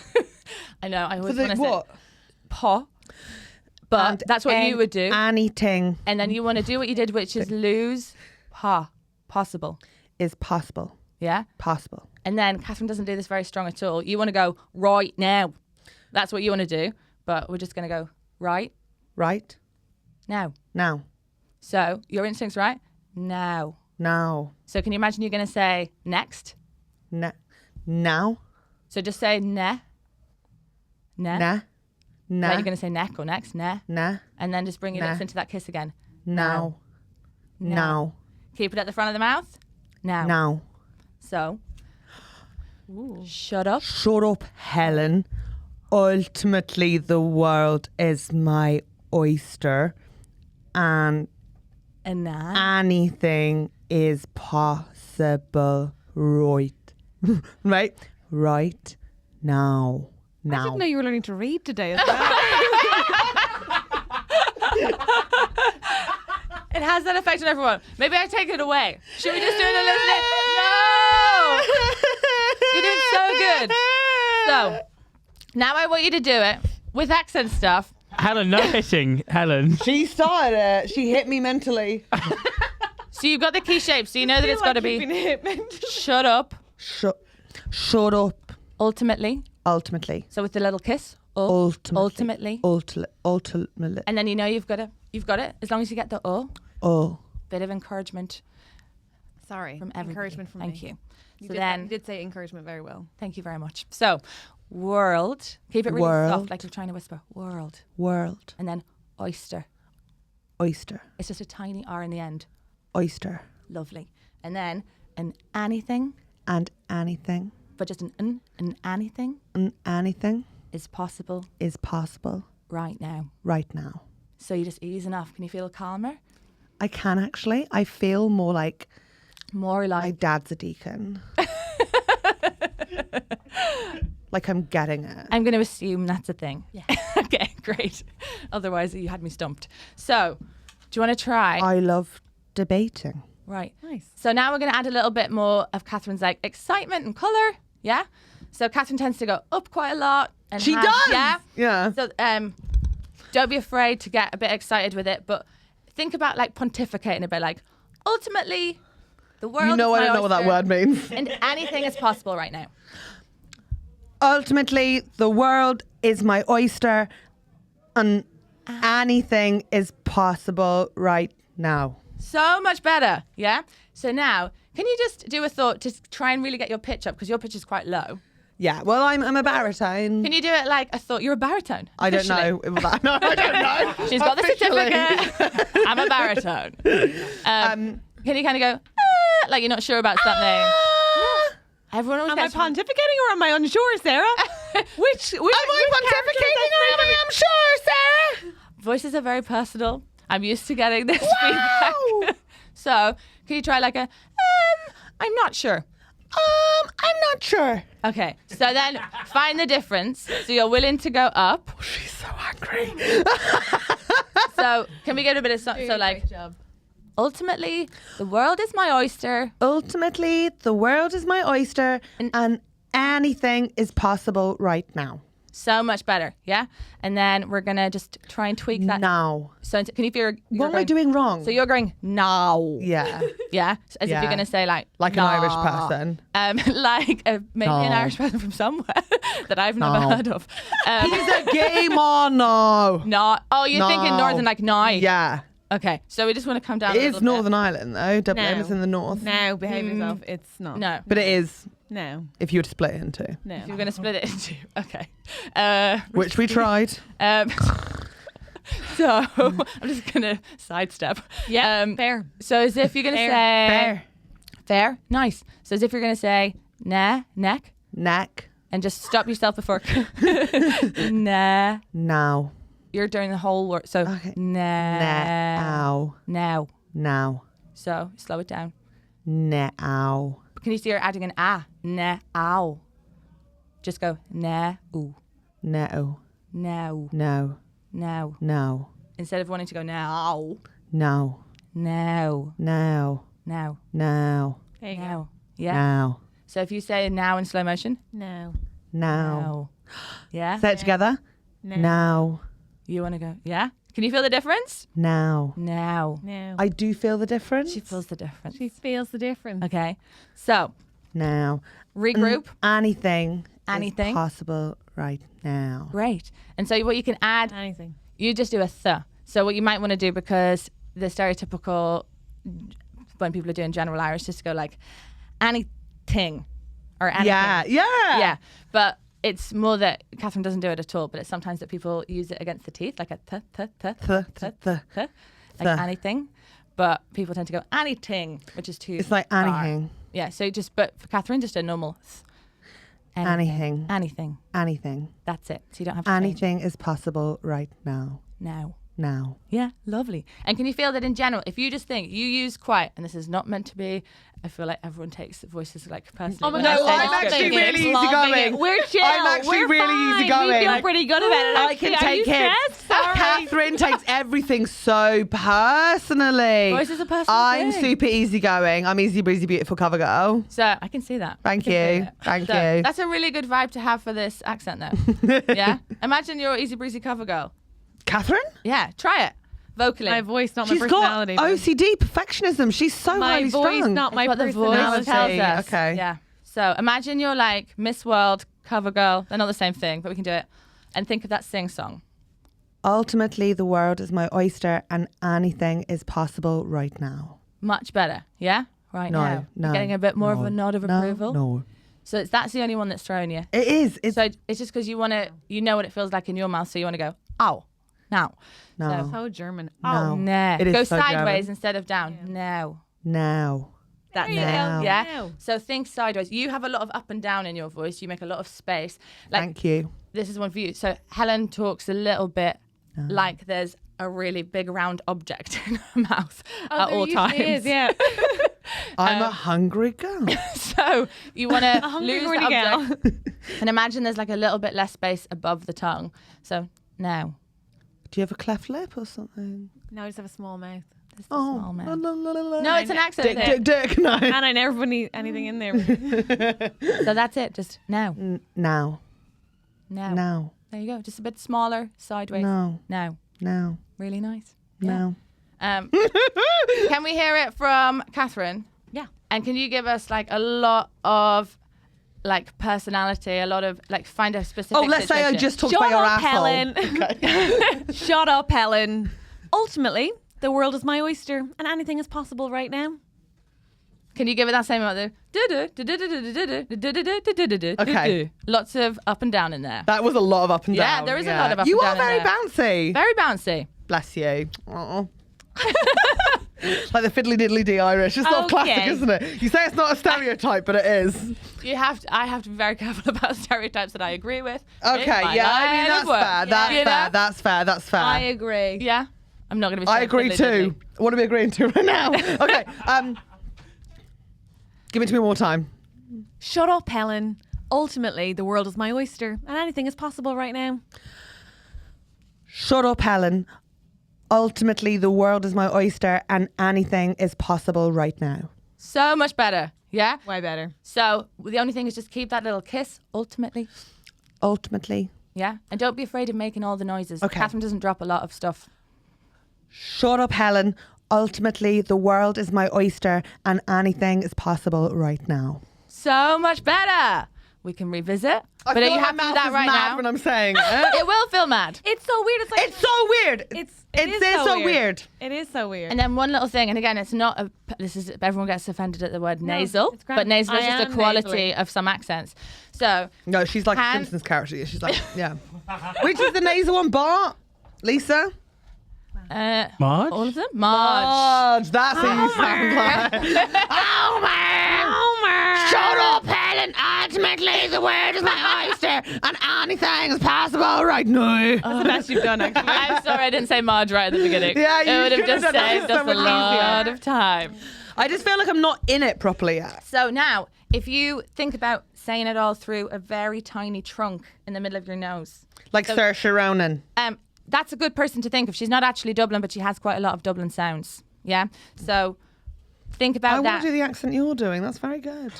G: I know, I
A: For
G: always
A: the
G: want to
A: what?
G: say paw. But
A: And
G: that's what you would do.
A: Anything
G: And then you want to do what you did, which is lose possible.
A: is possible.
G: Yeah?
A: Possible.
G: And then Catherine doesn't do this very strong at all. You want to go right now. That's what you want to do. But we're just going to go right
A: Right?
G: now.
A: Now.
G: So your instinct's right now.
A: Now.
G: So can you imagine you're going to say next?
A: Now.
G: So just say ne. Ne.
A: Nah.
G: Like
A: Nah.
G: you're going to say neck or next, ne.
A: Nah.
G: And then just bring your
A: Nah.
G: lips into that kiss again.
A: Now. Now.
G: Keep it at the front of the mouth. Now.
A: Now.
G: So. Shut up.
A: Shut up, Helen. Ultimately, the world is my oyster, and
G: And now.
A: anything is possible right. Right? Right now.
B: I
A: Now.
B: didn't know you were learning to read today as well.
G: It has that effect on everyone. Maybe I take it away. Should we just do it a little bit? No! You're doing so good. So, now I want you to do it with accent stuff.
C: Helen, no hitting. Helen.
A: She started it. She hit me mentally.
G: So you've got the key shape, so you know that it's got to be shut up,
A: Shut up.
G: ultimately.
A: Ultimately.
G: So with the little kiss.
A: Ultimately.
G: Ultimately.
A: Ultimately.
G: And then you know you've got it. You've got it. As long as you get the
A: Oh.
G: bit of encouragement
B: Sorry.
G: from everybody.
B: Encouragement from
G: Thank
B: me.
G: you.
B: You
G: So
B: did,
G: then,
B: you did say encouragement very well.
G: thank you very much. So, world. Keep it really
A: World.
G: soft, like you're trying to whisper. World.
A: World.
G: And then oyster.
A: Oyster.
G: It's just a tiny R in the end.
A: Oyster.
G: Lovely. And then an anything,
A: And anything.
G: but just an anything
A: And anything
G: is possible
A: is possible
G: right now.
A: right now.
G: So you just easing off. Can you feel calmer?
A: I can actually. I feel more like
G: More
A: My
G: like.
A: dad's a deacon. Like I'm getting it.
G: I'm going to assume that's a thing. Yeah. Okay, great. Otherwise, you had me stumped. So, do you want to try?
A: I love debating.
G: Right.
B: Nice.
G: So now we're going to add a little bit more of Catherine's like excitement and colour. Yeah. So Catherine tends to go up quite a lot. And
A: She
G: has-
A: does.
G: Yeah.
A: Yeah.
G: So don't be afraid to get a bit excited with it, but think about like pontificating a bit. Like ultimately, the world.
A: You know
G: is
A: I
G: my
A: don't know what that
G: oyster,
A: word means.
G: And anything is possible right now.
A: Ultimately, the world is my oyster, and anything is possible right now.
G: So much better. Yeah. So now, can you just do a thought to try and really get your pitch up because your pitch is quite low.
A: Yeah, well, I'm a baritone.
G: Can you do it like a thought? You're a baritone.
A: I don't
G: officially.
A: know. No, I don't know.
G: She's got the
A: Officially.
G: certificate. I'm a baritone. Can you kind of go, like you're not sure about something? Everyone always
B: Am I
G: gets
B: pontificating or am I unsure, Sarah? which
A: Am I pontificating or am I unsure, Sarah?
G: Voices are very personal. I'm used to getting this feedback. So, can you try like a, I'm not sure.
A: I'm not sure.
G: Okay, so then find the difference. So you're willing to go up.
A: She's so angry.
G: So can we get a bit of something? So like, ultimately, the world is my oyster.
A: Ultimately, the world is my oyster, and anything is possible right now.
G: So much better, yeah? And then we're going to just try and tweak that.
A: Now.
G: So can you feel...
A: What am I doing wrong?
G: So you're going, now.
A: Yeah.
G: Yeah? As if
A: Yeah.
G: you're going to say like...
A: Like an Irish person.
G: Like maybe an
A: No.
G: Irish person from somewhere that I've never
A: No.
G: heard of.
A: He's a gay man now.
G: Not... Oh, you're thinking
A: No.
G: northern like now.
A: Yeah.
G: Okay, so we just want to come down
A: It
G: a
A: is
G: little
A: Northern Ireland, though. Dublin is in the north.
B: Now, behave yourself. It's not.
G: bit. No.
A: But it is,
B: No.
A: if you were to split it into.
B: No.
G: If you're going to split it into... Okay.
A: Which we tried.
G: So I'm just going to sidestep.
B: Yeah, fair.
G: So as if you're going to say...
A: Fair.
G: Fair? Nice. So as if you're going to say, nah, neck,
A: Neck.
G: and just stop yourself before... nah.
A: Now.
G: You're doing the whole word. So,
A: Okay.
G: nah.
A: Now.
G: Now.
A: Now.
G: So slow it down.
A: Now.
G: Can you see you're adding an ah? Nah, ow. Just go, nah, ooh.
A: No.
G: Now.
A: No.
G: Now.
A: No.
G: Instead of wanting to go now.
A: No.
G: Now.
A: Now.
G: Now.
A: Now.
B: There you go.
G: Now. Yeah.
A: Now.
G: So if you say now in slow motion.
B: No.
A: Now.
G: Now. Yeah.
A: Say it together.
B: No.
A: Now.
G: You want to go, yeah? Can you feel the difference?
A: Now.
G: Now.
B: No.
A: I do feel the difference.
G: She feels the difference.
B: She feels the difference.
G: Okay. So,
A: Now.
G: regroup.
A: Anything.
G: Anything.
A: Is possible right now.
G: Great. And so what you can add,
B: Anything.
G: you just do a th. So what you might want to do, because the stereotypical, when people are doing general Irish, just go like, anything. Or anything.
A: Yeah. Yeah.
G: Yeah. But it's more that Catherine doesn't do it at all, but it's sometimes that people use it against the teeth, like a th, th, th,
A: Th,
G: th,
A: th.
G: th, like
A: Th.
G: anything. But people tend to go anything, which is too
A: It's like
G: far.
A: anything.
G: Yeah, so just, but for Catherine, just a normal th.
A: Anything.
G: Anything.
A: Anything.
G: That's it. So you don't have to change
A: Anything is possible right now.
G: now.
A: Now.
G: Yeah, lovely. And can you feel that in general, if you just think, you use quiet, and this is not meant to be, I feel like everyone takes voices like personally.
B: Oh my
G: when
B: God,
G: I say
A: I'm
G: the
A: actually
G: script.
A: really
B: Loving
A: easygoing.
B: it. We're chill.
A: I'm actually
B: We're
A: really
B: fine.
A: easygoing.
B: We feel
A: Like,
B: pretty good about it.
A: I can
B: actually. Are you
A: take it.
B: stressed? Sorry.
A: Catherine takes everything so personally.
G: Voice is a personal
A: I'm
G: thing.
A: super easygoing. I'm easy breezy beautiful cover girl.
G: So I can see that.
A: Thank
G: I can
A: you.
G: feel it.
A: Thank
G: So
A: you.
G: That's a really good vibe to have for this accent though. Yeah? Imagine you're easy breezy cover girl.
A: Catherine?
G: Yeah, try it. Vocally.
B: My voice, not
A: She's
B: my
A: got
B: personality.
A: OCD perfectionism. She's so
B: my
A: highly
B: voice,
A: strung.
B: not my
G: That's what the voice
B: personality.
G: tells us.
A: Okay.
G: Yeah. So imagine you're like Miss World cover girl. They're not the same thing, but we can do it. And think of that sing song.
A: Ultimately, the world is my oyster and anything is possible right now.
G: Much better. Yeah? Right
A: No,
G: now.
A: no.
G: You're getting a bit more of a nod of approval.
A: No.
G: So that's the only one that's throwing you.
A: It is. It's
G: So it's just because you know what it feels like in your mouth, so you want to go, ow, now.
A: no.
B: So German.
A: No.
B: Oh,
G: Nah.
A: It is
G: Go
A: so
G: sideways
A: German.
G: instead of down. Now.
A: Now.
G: That's
B: There you
G: it.
A: go.
G: Yeah.
B: Now.
G: So think sideways. You have a lot of up and down in your voice. You make a lot of space. Like
A: Thank you.
G: this is one for you. So Helen talks a little bit like there's a really big round object in her mouth
B: Oh,
G: at
B: there
G: all
B: usually
G: times.
B: is, yeah.
A: I'm a hungry girl.
G: So you want to
B: hungry,
G: lose
B: horny
G: the
B: girl.
G: object and imagine there's like a little bit less space above the tongue. So now.
A: Do you have a cleft lip or something?
B: No, I just have a small mouth.
G: This is the small mouth.
A: No,
G: No, it's an accent.
A: Dick, no.
B: And I never put anything in there.
G: So that's it. Just now.
A: Now.
G: Now.
A: Now.
G: There you go. Just a bit smaller, sideways.
A: No.
G: Now.
A: Now.
G: Really nice.
A: Now.
G: Can we hear it from Catherine?
B: Yeah.
G: And can you give us like a lot of like personality, a lot of like find a specific
A: Oh, let's say I
G: situation?
A: just talked
B: Shut
A: about your
B: up,
A: asshole.
B: Helen. Shut up, Helen. Ultimately, the world is my oyster and anything is possible right now.
G: Can you give it that same amount of
A: Okay.
G: Lots of up and down in there.
A: That was a lot of up and
G: Yeah,
A: down.
G: there is a lot of up
A: You
G: and
A: are
G: down
A: very
G: in there.
A: bouncy.
G: Very bouncy.
A: Bless you. Aw. Like the fiddly diddly dee Irish. It's not classic,
B: Okay.
A: isn't it? You say it's not a stereotype, but it is.
G: I have to be very careful about stereotypes that I agree with.
A: Okay,
G: in my
A: yeah, I
G: line
A: mean
G: of
A: that's
G: work.
A: fair. That's
G: You
A: fair.
G: know?
A: That's fair. That's fair.
B: I agree.
G: Yeah. I'm not going to be.
A: I
G: saying
A: agree
G: fiddly
A: too.
G: diddly.
A: What are we agreeing to right now? Okay. Give it to me one more time.
B: Shut up, Helen. Ultimately, the world is my oyster and anything is possible right now.
A: Shut up, Helen. Ultimately, the world is my oyster and anything is possible right now.
G: So much better. Yeah.
B: Way better.
G: So the only thing is just keep that little kiss. Ultimately.
A: Ultimately.
G: Yeah. And don't be afraid of making all the noises.
A: Okay.
G: Catherine doesn't drop a lot of stuff.
A: Shut up, Helen. Ultimately, the world is my oyster and anything is possible right now.
G: So much better. We can revisit.
A: I
G: But are
A: feel
G: you
A: like
G: happy
A: my
G: with
A: mouth
G: that
A: is
G: right
A: mad
G: now?
A: when I'm saying it.
G: It will feel mad.
B: It's so weird. It's like
A: It's so weird.
B: It
A: It's
B: is
A: so weird.
B: It is so weird.
G: And then one little thing, and again, it's not a. This is everyone gets offended at the word nasal,
B: it's grand.
G: but nasal is
B: I
G: just a
B: am
G: quality
B: nasally.
G: of some accents. So
A: No, she's like a
G: Hand-
A: Simpsons character. She's like, yeah. Which is the nasal one, Bart? Lisa?
C: Marge?
G: all of them, Marge.
A: Marge. That's who you sound like. Homer! Shut up, Helen. Ultimately, the word is my oyster and anything is possible right now.
B: That's the best you've done, actually.
G: I'm sorry I didn't say Marge right at the beginning.
A: Yeah, you
G: it would have
A: should
G: just
A: have done that.
G: saved
A: It's so
G: us a
A: much
G: lot
A: easier.
G: of time.
A: I just feel like I'm not in it properly yet.
G: So now, if you think about saying it all through a very tiny trunk in the middle of your nose,
A: Like Saoirse Ronan.
G: that's a good person to think of. She's not actually Dublin, but she has quite a lot of Dublin sounds. Yeah. So think
A: I
G: about
A: want
G: that.
A: to do the accent you're doing. That's very good.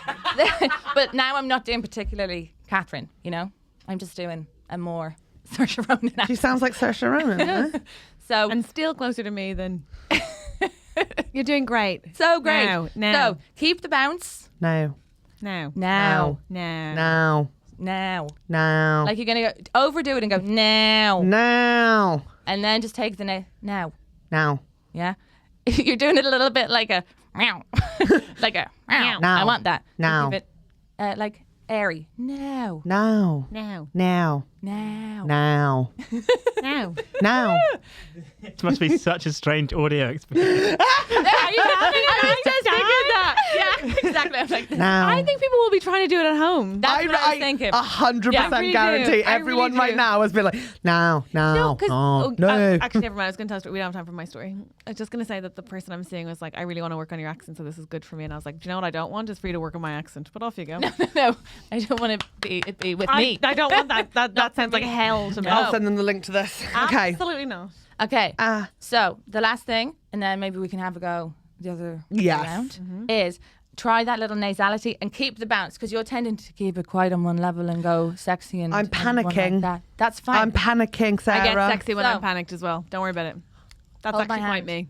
G: But now I'm not doing particularly Catherine, you know? I'm just doing a more Saoirse Ronan
A: She
G: accent.
A: sounds like Saoirse Ronan. eh?
G: So,
B: And still closer to me than. You're doing great.
G: so great.
B: Now.
G: So keep the bounce.
A: No.
B: Now.
G: Now.
B: Now.
A: Now.
G: Now.
A: Now.
G: Like you're going to overdo it and go now.
A: Now.
G: And then just take the now.
A: Now.
G: Yeah. You're doing it a little bit like a meow. Like a meow.
A: Now.
G: I want that.
A: Now.
G: Keep it like airy. Now.
A: Now.
B: Now.
A: Now.
G: Now.
A: Now.
B: Now.
A: Now.
C: It must be such a strange audio experience.
G: Are you having I was just thinking that. Yeah, exactly. I'm like,
A: Now.
B: I think people will be trying to do it at home.
G: that's what I was thinking.
A: 100%
G: Yeah, I
B: really
A: guarantee
B: do. I
A: everyone
B: really
A: right
B: do.
A: now has been like, now,
B: No, because
A: no.
B: actually, never mind. I was going to tell a story. We don't have time for my story. I was just going to say that the person I'm seeing was like, I really want to work on your accent, so this is good for me. And I was like, do you know what I don't want? Is for you to work on my accent. But off you go.
G: No, I don't want to be with me.
B: I don't want that. That sounds like hell to me.
A: I'll send them the link to this. Okay.
B: Absolutely not.
G: Okay.
A: Ah.
G: So the last thing, and then maybe we can have a go the other way
A: Yes.
G: around, is try that little nasality and keep the bounce because you're tending to keep it quite on one level and go sexy and
A: I'm
G: and one
A: panicking.
G: Like that. That's fine.
A: I'm panicking, Sarah.
B: I get sexy when
G: So-
B: I'm panicked as well. Don't worry about it. That's
G: Hold my
B: actually quite
G: hand.
B: me.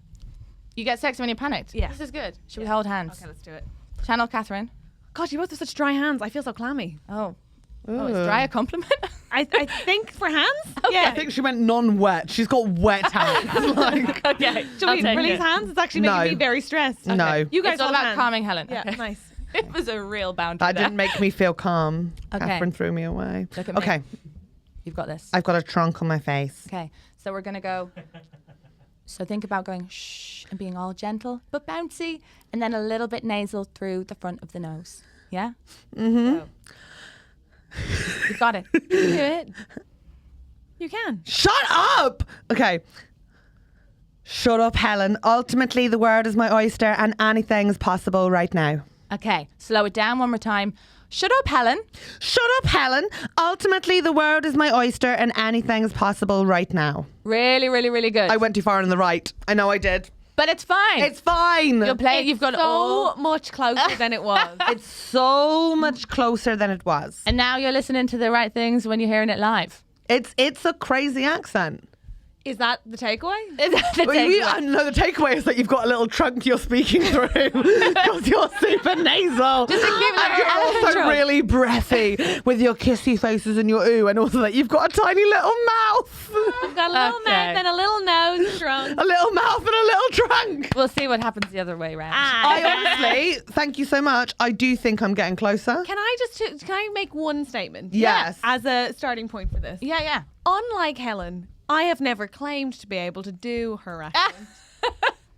G: You get sexy when you're panicked.
B: Yeah.
G: This is good. Should we hold hands?
B: Okay, let's do it.
G: Channel Catherine.
B: God, you both have such dry hands. I feel so clammy.
G: Oh, it's dry a compliment.
B: I think for hands?
A: I think she went non-wet. She's got wet hands. Like,
G: Okay.
B: Should we release hands? It's actually making
A: No.
B: me very stressed.
A: No.
B: You guys
G: It's all
B: hold
G: about
B: hands.
G: calming Helen.
B: Yeah,
G: Okay.
B: nice.
G: It was a real boundary.
A: that
G: there.
A: didn't make me feel calm.
G: Okay.
A: Catherine threw me away.
G: Look at me.
A: Okay.
G: You've got this.
A: I've got a trunk on my face.
G: Okay, so we're gonna go. So think about going shh and being all gentle but bouncy, and then a little bit nasal through the front of the nose. Yeah.
A: Mm-hmm.
G: You've got it.
B: Do it. You can.
A: Shut up! Okay. Shut up, Helen. Ultimately, the world is my oyster and anything's possible right now.
G: Okay, slow it down one more time. Shut up, Helen.
A: Shut up, Helen. Ultimately, the world is my oyster and anything's possible right now.
G: Really, really, really good.
A: I went too far on the right. I know I did.
G: But it's fine.
A: It's fine.
G: You're playing. You've got
B: so
G: all.
B: much closer than it was.
A: It's so much closer than it was.
G: And now you're listening to the right things when you're hearing it live.
A: It's a crazy accent.
B: Is that the takeaway?
G: Is that the takeaway?
A: No, the takeaway is that you've got a little trunk you're speaking through because you're super nasal.
G: Just to keep
A: And you're also
G: trunk.
A: really breathy with your kissy faces and your ooh, and also that you've got a tiny little mouth.
B: I've got a little
G: Okay.
B: mouth and a little nose trunk.
A: A little mouth and a little trunk.
G: We'll see what happens the other way around.
A: I honestly, thank you so much. I do think I'm getting closer.
B: Can I make one statement?
A: Yes.
B: As a starting point for this.
G: Yeah, yeah.
B: Unlike Helen, I have never claimed to be able to do her accent.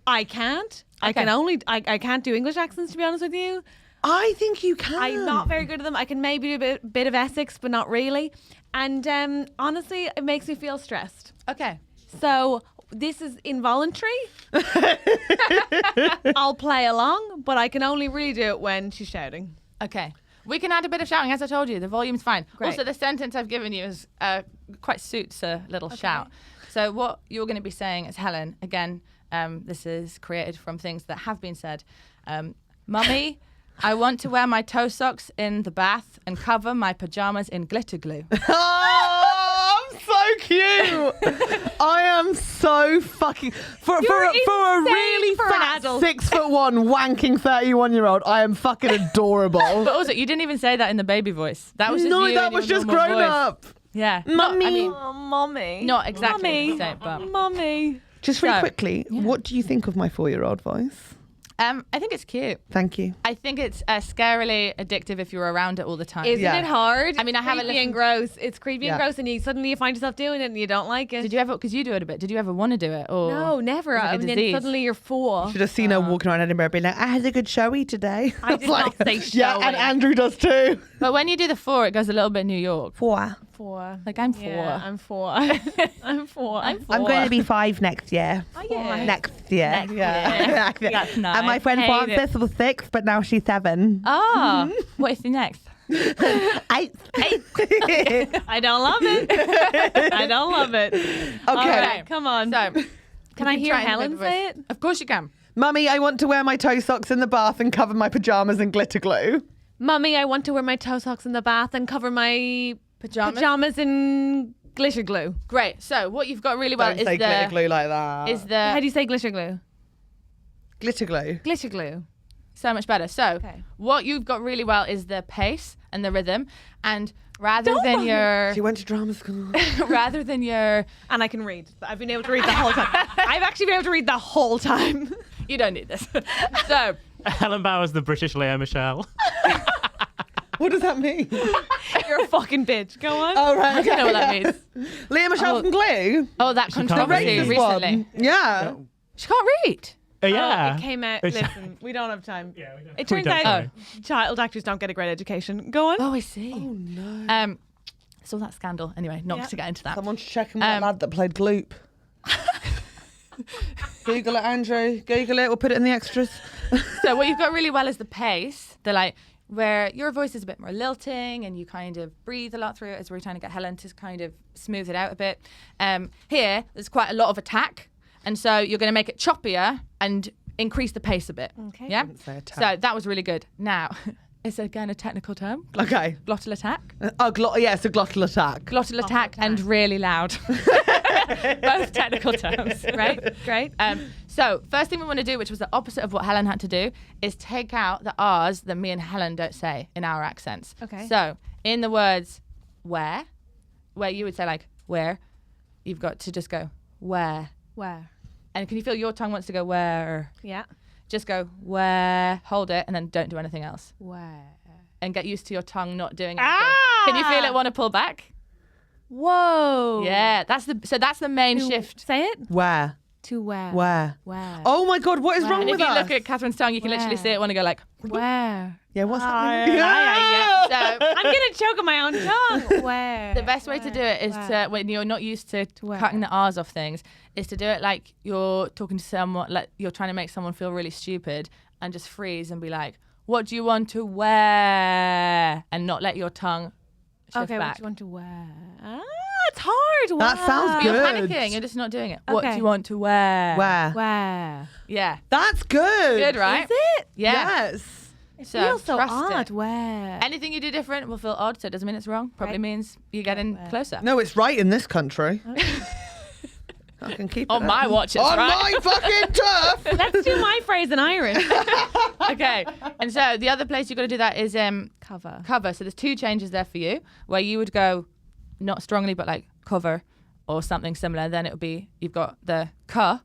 B: I can't.
G: Okay.
B: I can't do English accents, to be honest with you.
A: I think you can.
B: I'm not very good at them. I can maybe do a bit of Essex, but not really. And honestly, it makes me feel stressed.
G: Okay.
B: So this is involuntary. I'll play along, but I can only really do it when she's shouting.
G: Okay. We can add a bit of shouting, as I told you. The volume's fine.
B: Great.
G: Also, the sentence I've given you is quite suits a little shout. So what you're going to be saying is, Helen, again, this is created from things that have been said. Mummy, I want to wear my toe socks in the bath and cover my pajamas in glitter glue.
A: Oh, I'm so cute. I am so fucking for a really
B: for an
A: fat
B: adult.
A: 6'1" wanking 31-year-old. I am fucking adorable.
G: But also, you didn't even say that in the baby voice. That was just
A: No,
G: you
A: that
G: in
A: was
G: your
A: just
G: normal
A: grown
G: voice.
A: up.
G: Yeah.
A: Mummy.
G: I mean,
B: Mummy.
G: not exactly
B: Mummy.
G: the same, but
B: Mummy.
A: Just really
G: So,
A: quickly, what do you think of my 4-year-old voice?
G: I think it's cute.
A: Thank you.
G: I think it's scarily addictive if you're around it all the time.
B: Isn't
A: Yeah.
B: it hard?
G: I mean, I haven't
B: creepy and
G: listened-
B: gross. It's creepy
A: Yeah.
B: and gross, and you suddenly find yourself doing it, and you don't like it.
G: Did you ever? Because you do it a bit. Did you ever want to do it? Or
B: No, never.
G: Was it like a
B: And then
G: disease?
B: suddenly you're 4.
A: Should have seen her walking around Edinburgh being like, I had a good showy today.
B: I did not say
A: Yeah, and
B: showy.
A: Andrew does too.
G: But when you do the 4, it goes a little bit New York.
A: 4.
B: 4.
G: Like I'm 4.
B: Yeah, I'm 4. I'm 4.
G: I'm 4.
A: I'm going to be 5 next year.
B: Oh, yeah.
A: Next year.
G: Next
A: yeah.
G: year.
A: Next year.
G: That's nice.
A: And my friend
B: Hate
A: Frances was 6, but now she's 7.
G: Ah, what is the next?
A: 8.
B: I don't love it. I don't love it.
A: Okay.
B: All right, come on.
G: So,
B: can I
G: you
B: hear
G: try and
B: Helen
G: make the
B: say
G: voice.
B: it?
G: Of course you can.
A: Mummy, I want to wear my toe socks in the bath and cover my pajamas in glitter glue.
B: Mummy, I want to wear my toe socks in the bath and cover my
G: Pajamas.
B: in glitter glue.
G: Great. So what you've got really well
A: Don't
G: is
A: say glitter
G: the
A: glue like that.
G: is
B: How do
G: the
B: you say glitter glue?
A: glitter glue.
B: Glitter glue.
G: so much better. So
B: Okay.
G: what you've got really well is the pace and the rhythm, and rather than your
A: She went to drama school.
G: rather than your
B: And I can read. I've been able to read the whole time. I've actually been able to read the whole time.
G: you don't need this. So
C: Helen Bauer's the British Leah Michelle.
A: What does that mean?
B: You're a fucking bitch. Go on.
A: Oh, right.
G: I don't know what that means.
A: Leah Michelle from Glue.
G: Oh, that
C: can't
G: controversy
C: read.
A: Racist
G: recently.
A: one. Yeah.
G: She can't read.
C: Yeah.
B: Oh, it came out.
C: It's-
B: Listen, we don't have time.
C: Yeah, we don't-
B: It
C: we
B: turns
C: don't,
B: out
C: sorry.
B: child actors don't get a great education. Go on.
G: Oh, I see.
A: Oh, no.
G: So that scandal. Anyway, not
B: Yeah.
G: to get into that.
A: Someone's checking that
G: Um,
A: lad that played Gloop. Google it, Andrew. Google it. We'll put it in the extras.
G: So what you've got really well is the pace, the like where your voice is a bit more lilting and you kind of breathe a lot through it as we're trying to get Helen to kind of smooth it out a bit. Here, there's quite a lot of attack, and so you're going to make it choppier and increase the pace a bit.
B: Okay.
G: Yeah.
A: say attack.
G: So that was really good. Now, it's again a technical term.
A: Okay.
G: Glottal attack.
A: Yeah, it's a glottal attack.
G: Glottal attack and really loud. Both technical terms, right?
B: Great.
G: So first thing we want to do, which was the opposite of what Helen had to do, is take out the R's that me and Helen don't say in our accents.
B: Okay.
G: So in the words where you would say like where, you've got to just go where.
B: Where?
G: And can you feel your tongue wants to go where?
B: Yeah.
G: Just go where, hold it, and then don't do anything else.
B: Where?
G: And get used to your tongue not doing anything. Can you feel it want to pull back?
B: Whoa.
G: Yeah, that's the main shift.
B: Say it.
A: Where?
B: To where?
A: Where?
B: Where?
A: Oh my God, what is wrong
G: And
A: with
G: if you
A: us?
G: look at Catherine's tongue, you can literally
B: Where?
G: see it want to go like
B: Where?
A: Yeah, what's
B: Ah,
A: happening?
G: yeah. So
B: I'm gonna choke on my own tongue. Where?
G: the best way to do it is to, when you're not used to cutting the R's off things, is to do it like you're talking to someone, like you're trying to make someone feel really stupid, and just freeze and be like, "What do you want to wear?" and not let your tongue shift
B: Okay,
G: back.
B: what do you want to wear? Ah, it's hard.
A: That sounds
G: You're
A: good.
G: panicking. You're just not doing it. What do
B: Okay.
G: you want to wear?
A: Where?
B: Where?
G: Yeah.
A: That's good.
G: Good, right?
B: Is it?
G: Yeah.
A: Yes.
B: It
G: So,
B: feels so
G: trust
B: odd.
G: it.
B: Where?
G: Anything you do different will feel odd, so it doesn't mean it's wrong. Probably
B: Right.
G: means you're getting
B: Where?
G: closer.
A: No, it's right in this country. I can keep it
G: On my
A: up.
G: watch, it's
A: On
G: right.
A: my fucking turf.
B: Let's do my phrase in Irish.
G: Okay. And so the other place you've got to do that is
B: Cover.
G: cover. So there's two changes there for you, where you would go not strongly, but like cover or something similar. Then it would be, you've got the ka.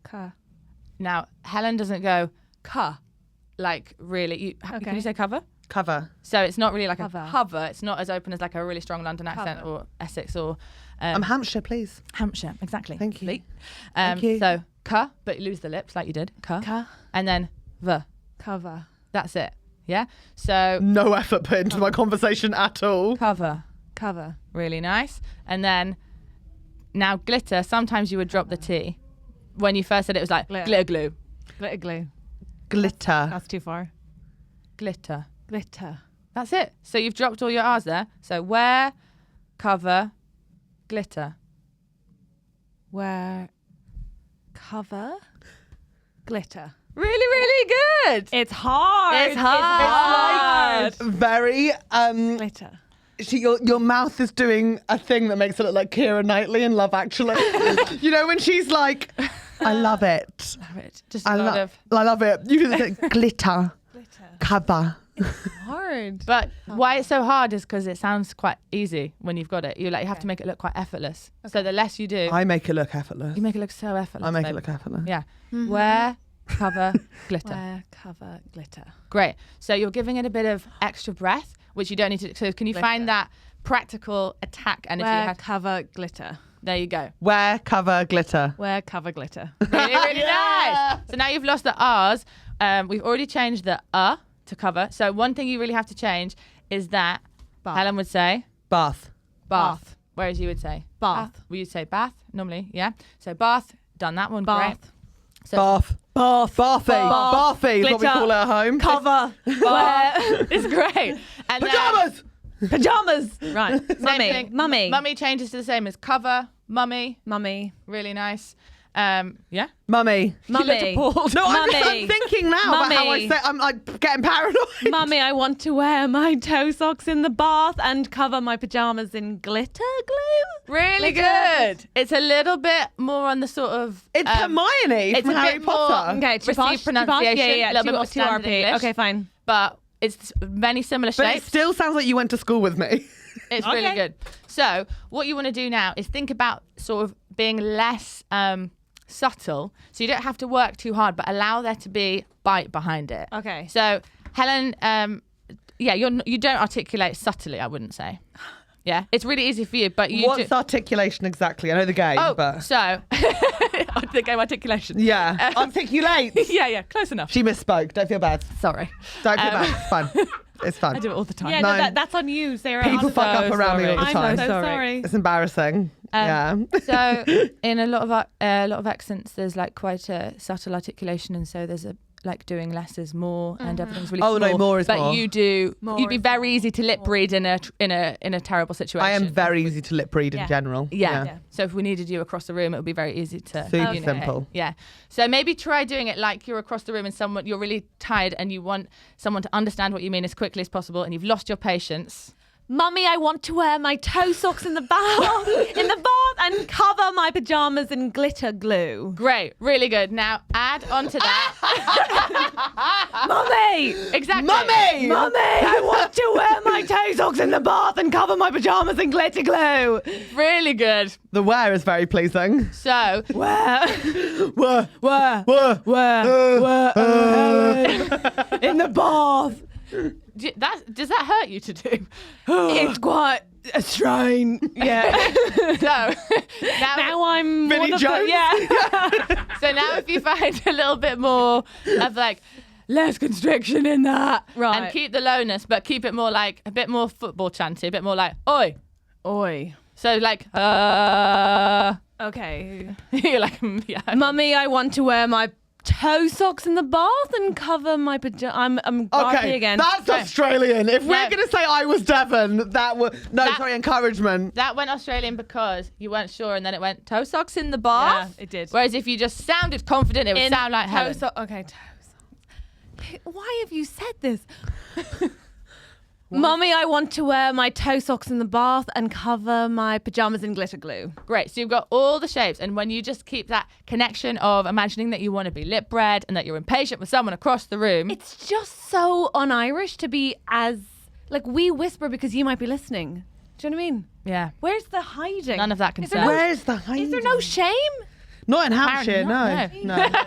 B: Ka.
G: Now, Helen doesn't go ka, like really. Can
B: Okay.
G: you say cover?
A: Cover.
G: So it's not really like
B: Cover.
G: a cover. It's not as open as like a really strong London accent
B: Cover.
G: or Essex or
A: I'm Hampshire, please.
G: Hampshire. Exactly.
A: Thank you.
G: Lee.
A: Thank you.
G: So ka, but you lose the lips like you did. Ka.
B: Ka.
G: And then the.
B: Cover.
G: That's it. Yeah. So
A: No effort put into my conversation at all.
G: cover.
B: Cover.
G: Really nice. And then now glitter, sometimes you would drop the T. When you first said it, was like
B: Glitter.
G: glitter glue.
B: Glitter glue.
A: Glitter.
B: That's too far.
G: Glitter.
B: Glitter.
G: That's it. So you've dropped all your R's there. So wear, cover, glitter.
B: Where? Cover. Glitter.
G: Really, really good.
B: It's hard.
G: It's hard.
A: Very
B: Glitter.
A: your mouth is doing a thing that makes it look like Keira Knightley in Love Actually. You know when she's like, I love it.
G: Just a lot of
A: I love it. You do the thing. Glitter.
B: Glitter.
A: Cover.
B: Hard.
G: But why it's so hard is because it sounds quite easy when you've got it. You have to make it look quite effortless. So the less you do,
A: I make it look effortless.
G: you make it look so effortless.
A: I make
G: babe.
A: it look effortless.
G: Yeah. Wear, cover, glitter.
B: Where? Cover. Glitter.
G: Great. So you're giving it a bit of extra breath, which you don't need to. So can you find that practical attack energy? you
B: Where?
G: have?
B: Cover. Glitter.
G: There you go.
A: Wear, cover, glitter.
B: Where? Cover. Glitter.
G: Really, really nice. So now you've lost the R's. We've already changed the to cover. So one thing you really have to change is that
B: Bath.
G: Helen would say
A: Bath.
G: bath, whereas you would say
B: Bath.
G: Well, you'd say bath normally, yeah. So bath, done that one.
B: Bath.
G: Great. So
A: Bath.
B: Bath.
A: Bathy.
B: Bath.
A: Bathy is what we
B: Glitter.
A: call it at home.
B: Cover.
G: Where? It's great. And then-
A: Pajamas.
B: Pajamas. Right.
G: Same
B: Mummy.
G: thing.
B: Mummy.
G: Mummy changes to the same as cover, mummy.
B: Mummy.
G: Really nice. Yeah.
A: Mummy.
B: Mummy.
A: No, I'm
B: Mummy.
A: thinking now about how I
B: Mummy.
A: say. I'm like getting paranoid.
B: Mummy, I want to wear my toe socks in the bath and cover my pajamas in glitter glue.
G: Really good. It's a little bit more on the sort of.
A: It's Hermione
G: it's
A: from
G: a
A: Harry
G: bit more-
A: Potter.
B: Okay,
G: Received pronunciation,
B: Yeah,
G: a little bit more
B: two
G: standard
B: RP.
G: English.
B: Okay, fine.
G: But it's many similar
A: But it
G: shapes.
A: still sounds like you went to school with me.
G: It's really
B: Okay.
G: good. So what you want to do now is think about sort of being less subtle. So you don't have to work too hard, but allow there to be bite behind it.
B: Okay.
G: So Helen, you don't articulate subtly, I wouldn't say. Yeah, it's really easy for you, but you
A: What's articulation exactly? I know the game, but
G: so the game articulation.
A: yeah, articulate.
G: yeah, close enough.
A: She misspoke. Don't feel bad.
G: Sorry,
A: Don't feel bad. It's fun. It's fun.
G: I do it all the time.
B: Yeah,
A: No.
B: no, that's on you, Sarah.
A: People
B: I'm
A: fuck
B: so
A: up around me all the
B: I'm
A: time.
B: so sorry.
A: It's embarrassing. Yeah.
G: So in a lot of accents, there's like quite a subtle articulation, and so there's a like doing less is more, and everything's really
A: Oh,
G: small.
A: no, more is
G: but
A: more.
G: you do.
B: More
G: You'd be
B: is
G: very easy to lip read in a terrible situation.
A: I am very easy to lip read in
B: Yeah.
A: general.
G: Yeah. So if we needed you across the room, it would be very easy to.
A: Super simple.
G: Yeah. So maybe try doing it like you're across the room and you're really tired and you want someone to understand what you mean as quickly as possible, and you've lost your patience.
B: Mummy, I want to wear my toe socks in the bath, and cover my pajamas in glitter glue.
G: Great, really good. Now add on to that.
B: Mummy,
G: Exactly.
A: Mummy!
B: Mummy, I want to wear my toe socks in the bath and cover my pajamas in glitter glue.
G: Really good.
A: The wear is very pleasing.
G: So
B: Where?
A: Where?
B: Where? In the bath.
G: does that hurt you to do?
B: It's quite a strain. Yeah.
G: So
B: Now I'm
A: Vinnie
B: one of the-
A: Jones?
B: yeah.
G: So now if you find a little bit more of like less constriction in that.
B: Right.
G: And keep the lowness, but keep it more like a bit more football chanty, a bit more like oi.
B: Oi.
G: So like
B: Okay.
G: you're like yeah.
B: Mummy, I want to wear my toe socks in the bath and cover my pajamas. I'm grumpy
A: Okay,
B: again.
A: that's Australian. If we're
G: No.
A: going to say I was Devon, that would... encouragement.
G: That went Australian because you weren't sure, and then it went toe socks in the bath.
B: Yeah, it did.
G: Whereas if you just sounded confident, it would sound like
B: toe
G: Helen.
B: Okay, toe socks. Why have you said this? Mummy, I want to wear my toe socks in the bath and cover my pajamas in glitter glue.
G: Great. So you've got all the shapes, and when you just keep that connection of imagining that you want to be lip read and that you're impatient with someone across the room.
B: It's just so un-Irish to be as like we whisper because you might be listening. Do you know what I mean?
G: Yeah.
B: Where's the hiding?
G: None of that
B: Is
G: concern.
B: there no-
A: Where's the hiding?
B: Is there no shame?
A: Not in Hampshire,
G: Apparently
A: no.
G: not,
A: No.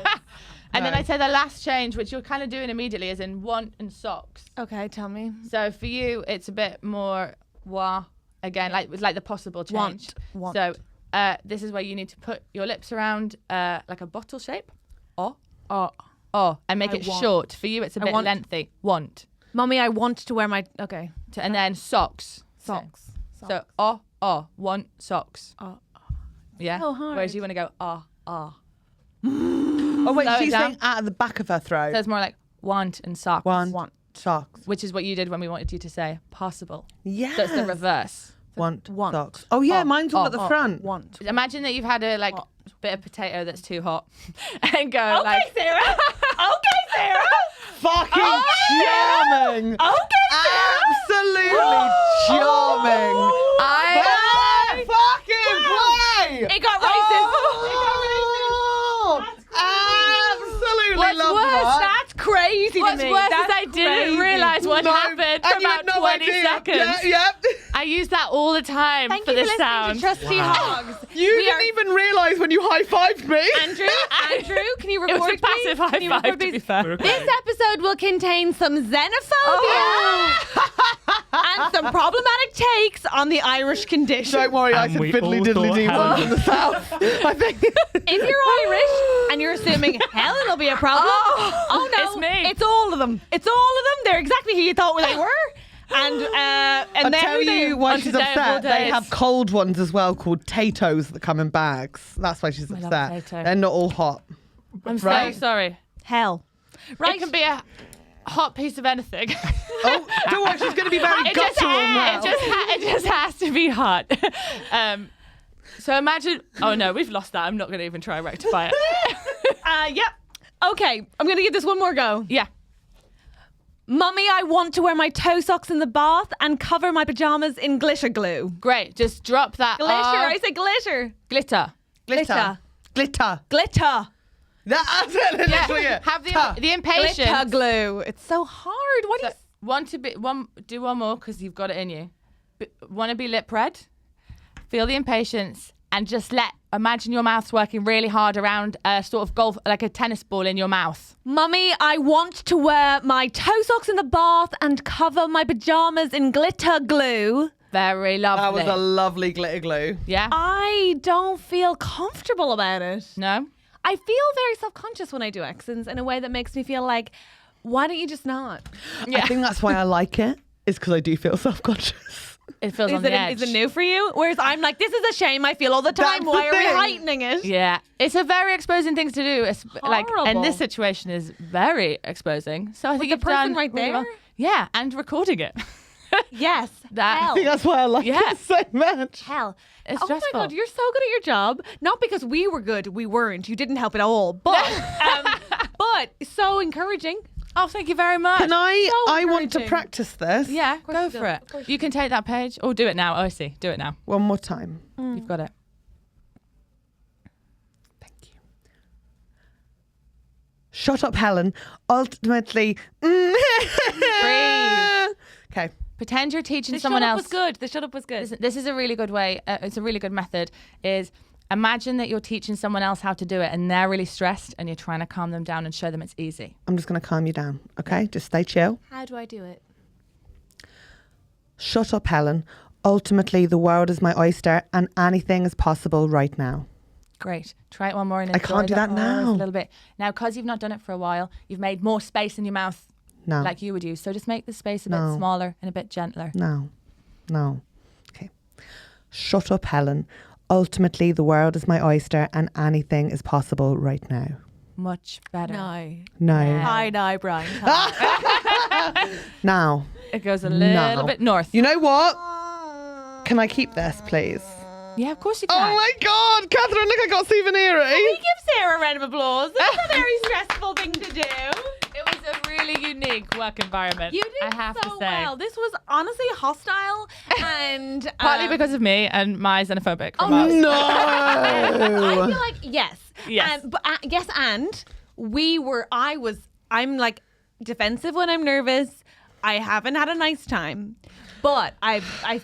G: And then
A: No.
G: I'd say the last change, which you're kind of doing immediately, is in want and socks.
B: Okay, tell me.
G: So for you, it's a bit more wah again, like it's like the possible change.
B: Want.
G: So this is where you need to put your lips around like a bottle shape. Oh, and make
B: I
G: it
B: want.
G: short. For you, it's a
B: I
G: bit
B: want.
G: lengthy. Want.
B: Mummy, I want to wear my
G: And then socks.
B: socks.
G: So want socks. Yeah.
B: So hard.
G: Whereas you want to go
A: Oh, wait,
G: Slow it
A: she's
G: down.
A: saying out of the back of her throat.
G: So it's more like want and socks.
A: Want. Socks.
G: Which is what you did when we wanted you to say possible.
A: Yes.
G: So it's the reverse.
A: Want.
B: Want.
A: Socks. Oh, yeah, mine's all at the front.
B: Want.
G: Imagine that you've had a bit of potato that's too hot and go like
B: Sarah. Okay, Sarah.
A: Fucking charming. Absolutely charming. Fucking play.
B: It got racist.
A: Absolutely
G: What's
A: love
G: worse,
A: that.
B: That's crazy
G: What's
B: to me.
G: worse is
B: That's
G: I didn't
B: crazy.
G: realise what
A: No,
G: happened for
A: and you had
G: about
A: no
G: 20
A: idea.
G: seconds.
A: Yeah.
G: I use that all the time
B: Thank
G: for
B: you for
G: this
B: listening
G: sound.
B: to Trusty Hogs.
A: You didn't even realise when you high-fived me.
B: Andrew, can you
G: It
B: record
G: was a
B: me?
G: passive high
B: Can you
G: five,
B: record
G: to
B: me?
G: be fair.
B: This episode will contain some xenophobia and some problematic takes on the Irish condition.
A: Don't worry, I
C: And
A: said
C: we
A: fiddly
C: all
A: diddly
C: thought
A: dee
C: Helen
A: ones in the south. I think.
B: If you're Irish and you're assuming Helen will be a problem, oh no,
G: it's me.
B: It's all of them. It's all of them. They're exactly who you thought they were. And
A: I'll
B: they're
A: tell
B: who they
A: you why
G: on
A: she's
G: Today
A: upset.
G: Of
A: They
G: Days.
A: have cold ones as well called Tatoes that come in bags. That's why she's
G: love
A: upset.
G: Tato.
A: They're not all hot.
G: I'm
A: Right.
G: so sorry.
B: hell.
G: It can be a hot piece of anything.
A: Oh, don't worry, she's going to be very
G: It just,
A: guttural now.
G: it just has to be hot. So imagine. Oh no, we've lost that. I'm not going to even try and rectify it.
B: Yep. Okay, I'm going to give this one more go.
G: Yeah.
B: Mummy, I want to wear my toe socks in the bath and cover my pajamas in glitter glue.
G: Great. Just drop that.
B: Glitter, I say glitter.
G: Glitter.
A: Glitter. Glitter.
B: Glitter.
A: That's it. Literally it.
G: Have
A: Ta.
G: the impatience.
B: Glitter glue. It's so hard. What do you...
G: Do one more because you've got it in you. Want to be lip read? Feel the impatience and just imagine your mouth's working really hard around a sort of golf, like a tennis ball in your mouth.
B: Mummy, I want to wear my toe socks in the bath and cover my pajamas in glitter glue.
G: Very lovely.
A: That was a lovely glitter glue.
G: Yeah.
B: I don't feel comfortable about it.
G: No.
B: I feel very self-conscious when I do accents in a way that makes me feel like, why don't you just not?
G: Yeah.
A: I think that's why I like it. Is because I do feel self-conscious.
G: It feels on
B: Is
G: the edge.
B: it new for you? Whereas I'm like, this is a shame I feel all the time.
A: That's the
B: Why are we
A: thing.
B: heightening it?
G: Yeah, it's a very exposing thing to do. It's like, and
B: Horrible.
G: this situation is very exposing. So I think
B: the
G: you've
B: person
G: done
B: right
G: really
B: there?
G: well. Yeah, and recording it.
B: Yes.
G: That-
A: I think that's why I like
G: Yeah.
A: it so much.
B: Hell.
G: It's
B: Oh
G: stressful.
B: my God, you're so good at your job. Not because we were good, we weren't. You didn't help at all. But, but so encouraging.
G: Oh, thank you very much.
A: Can I?
B: So
A: I want to
B: encouraging.
A: practice this.
G: Yeah, go
B: you
G: for
B: do.
G: it.
B: Of course
G: You can take that page or do it now. Oh, I see. Do it now.
A: One more time.
G: You've got it.
A: Thank you. Shut up, Helen. Ultimately. Okay.
G: Pretend you're teaching
B: The
G: someone
B: shut up
G: else.
B: was good. The shut up was good.
G: This is a really good way. It's a really good method. Is imagine that you're teaching someone else how to do it and they're really stressed and you're trying to calm them down and show them it's easy.
A: I'm just going to calm you down. Okay. Just stay chill.
B: How do I do it?
A: Shut up, Helen. Ultimately, the world is my oyster and anything is possible right now.
G: Great. Try it one more and
A: I can't
G: enjoy
A: do that now.
G: A little bit. Now, because you've not done it for a while, you've made more space in your mouth
A: No.
G: like you would use. So just make the space a bit
A: No.
G: smaller and a bit gentler.
A: No. Okay. Shut up, Helen. Ultimately, the world is my oyster and anything is possible right now.
G: Much better.
B: No.
A: No.
G: Yeah.
B: Hi, no, Brian.
A: Now.
G: It goes a little bit north.
A: You know what? Can I keep this, please?
G: Yeah, of course you can.
A: Oh my God, Catherine, look, I got souvenir.
B: We give Sarah a round of applause. That's a very stressful thing to do.
G: It was a really unique work environment.
B: You did
G: I have
B: so
G: to say.
B: well. This was honestly hostile and
G: Partly because of me and my xenophobic
B: Oh,
G: remarks.
A: No.
B: I feel like yes.
G: Yes.
B: Yes, and I'm like defensive when I'm nervous. I haven't had a nice time. But I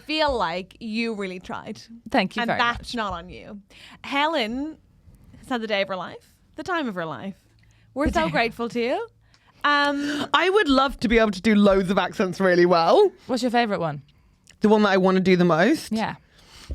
B: feel like you really tried.
G: Thank you
B: and
G: very
B: that's
G: much.
B: not on you. Helen has had the day of her life, the time of her life. We're so grateful to you.
A: I would love to be able to do loads of accents really well.
G: What's your favourite one?
A: The one that I want to do the most.
G: Yeah.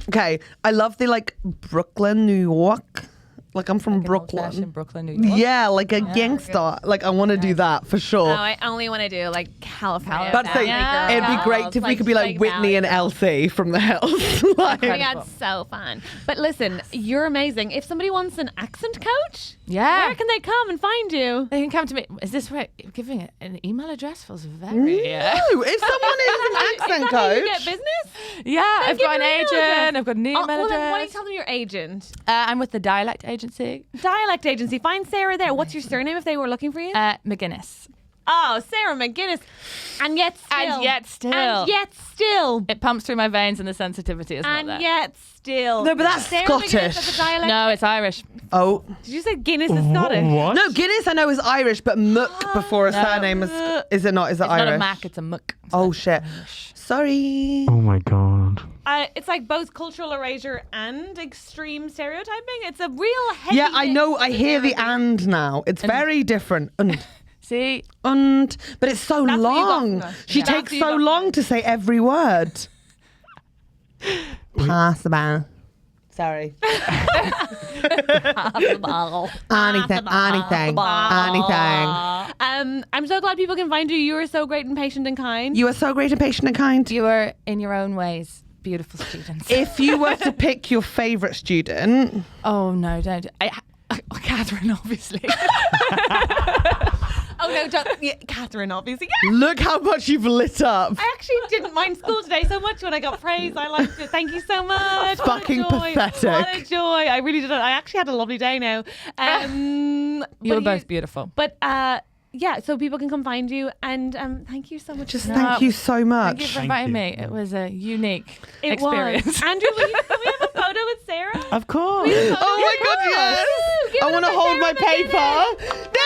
A: Okay, I love the like Brooklyn, New York. Like I'm from
G: Like an old-fashioned
A: Brooklyn.
G: Brooklyn, New York.
A: Yeah, like a gangster. Like I want to do that for sure.
B: Oh, I only want to do like California.
A: But
B: Valley
G: yeah.
A: it'd be
B: Girls,
A: great if we could be like Whitney
B: Valley
A: and
B: Girls.
A: Elsie from the Hills. Like,
B: Oh my God, so fun. But listen, you're amazing. If somebody wants an accent coach,
G: Yeah.
B: where can they come and find you?
G: They can come to me. Is this right? Giving it an email address feels very.
A: no, if someone is an accent
B: Is that how you
A: coach.
B: get business?
G: Yeah, I've
B: give
G: got an
B: me your
G: agent.
B: address.
G: I've got an email
B: Well, then why don't you
G: address.
B: tell them your agent?
G: I'm with the dialect agency.
B: Dialect agency. Find Sarah there. What's your surname if they were looking for you?
G: McGuinness.
B: Oh, Sarah McGuinness. And yet still.
G: And yet still.
B: And yet still.
G: It pumps through my veins and the sensitivity is not
B: And
G: there.
B: yet still.
A: No, but that's
B: Sarah
A: Scottish.
B: McGuinness as a dialect.
G: No, it's Irish.
A: Oh.
B: Did you say Guinness is Scottish?
C: What?
A: No, Guinness I know is Irish, but Mook before a surname is it not? Is it
G: It's
A: Irish?
G: not a Mac, it's a muck. It's
A: Oh
G: not
A: shit.
G: Irish.
A: Sorry.
C: Oh my God.
B: It's like both cultural erasure and extreme stereotyping. It's a real heavy
A: Yeah, I
B: mix
A: know. I
B: of
A: hear the
B: everything.
A: and now. It's very different.
G: See,
A: But it's so
B: That's what you got
A: long.
B: from us.
A: She
B: Yeah.
A: takes
B: That's what you
A: so
B: got from
A: long
B: us.
A: to say every word. Possible. Sorry. Anything.
B: I'm so glad people can find you. You are so great and patient and kind.
A: You are so great and patient and kind.
G: you are in your own ways beautiful students.
A: If you were to pick your favourite student,
G: Oh no, don't. Catherine, obviously.
B: Oh no, don't, yeah, Catherine, obviously. Yeah.
A: look how much you've lit up.
B: I actually didn't mind school today so much when I got praise. I liked it. Thank you so much.
A: Fucking
B: what a joy.
A: pathetic.
B: What a joy. I really did. I actually had a lovely day now.
G: You
B: but
G: were both beautiful.
B: But yeah, so people can come find you. And thank you so much.
A: Just
B: for
A: thank you so
G: Thank you
A: much.
G: for inviting me. It was a unique
B: It
G: experience.
B: was. Andrew, can we have a photo with Sarah?
C: Of course.
A: Oh my God, yes.
B: Woo! Give
A: I
B: it
A: want
B: up
A: to
B: for
A: hold my
B: Sarah
A: paper.
B: McGuinness.
A: No!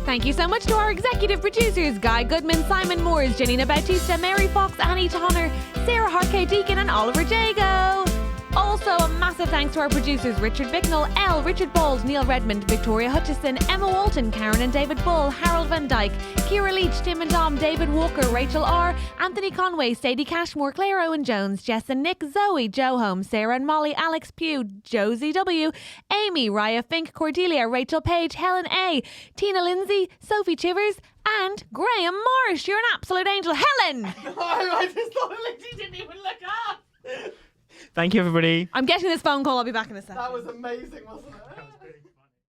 B: Thank you so much to our executive producers, Guy Goodman, Simon Moores, Janinna Bautista, Mary Fox, Annie Tonner, Sarah Jarque-Deakin and Oliver Jago. Also, a massive thanks to our producers, Richard Bicknell, Elle, Richard Bald, Neil Redmond, Victoria Hutchison, Emma Walton, Karen and David Bull, Harald van Dijk, Ciara Leach, Tim and Dom, David Walker, Rachel R, Anthony Conway, Sadie Cashmore, Claire Owen-Jones, Jess and Nick, Zoe, Joe Holmes, Sarah and Molly, Alex Pugh, Josie W, Amy, Raia Fink, Cordelia, Rachel Page, Helen A, Tina Linsey, Sophie Chivers, and Graham Marsh. You're an absolute angel. Helen!
A: I just thought she didn't even look up.
C: Thank you, everybody.
B: I'm getting this phone call. I'll be back in a second.
A: That was amazing, wasn't it?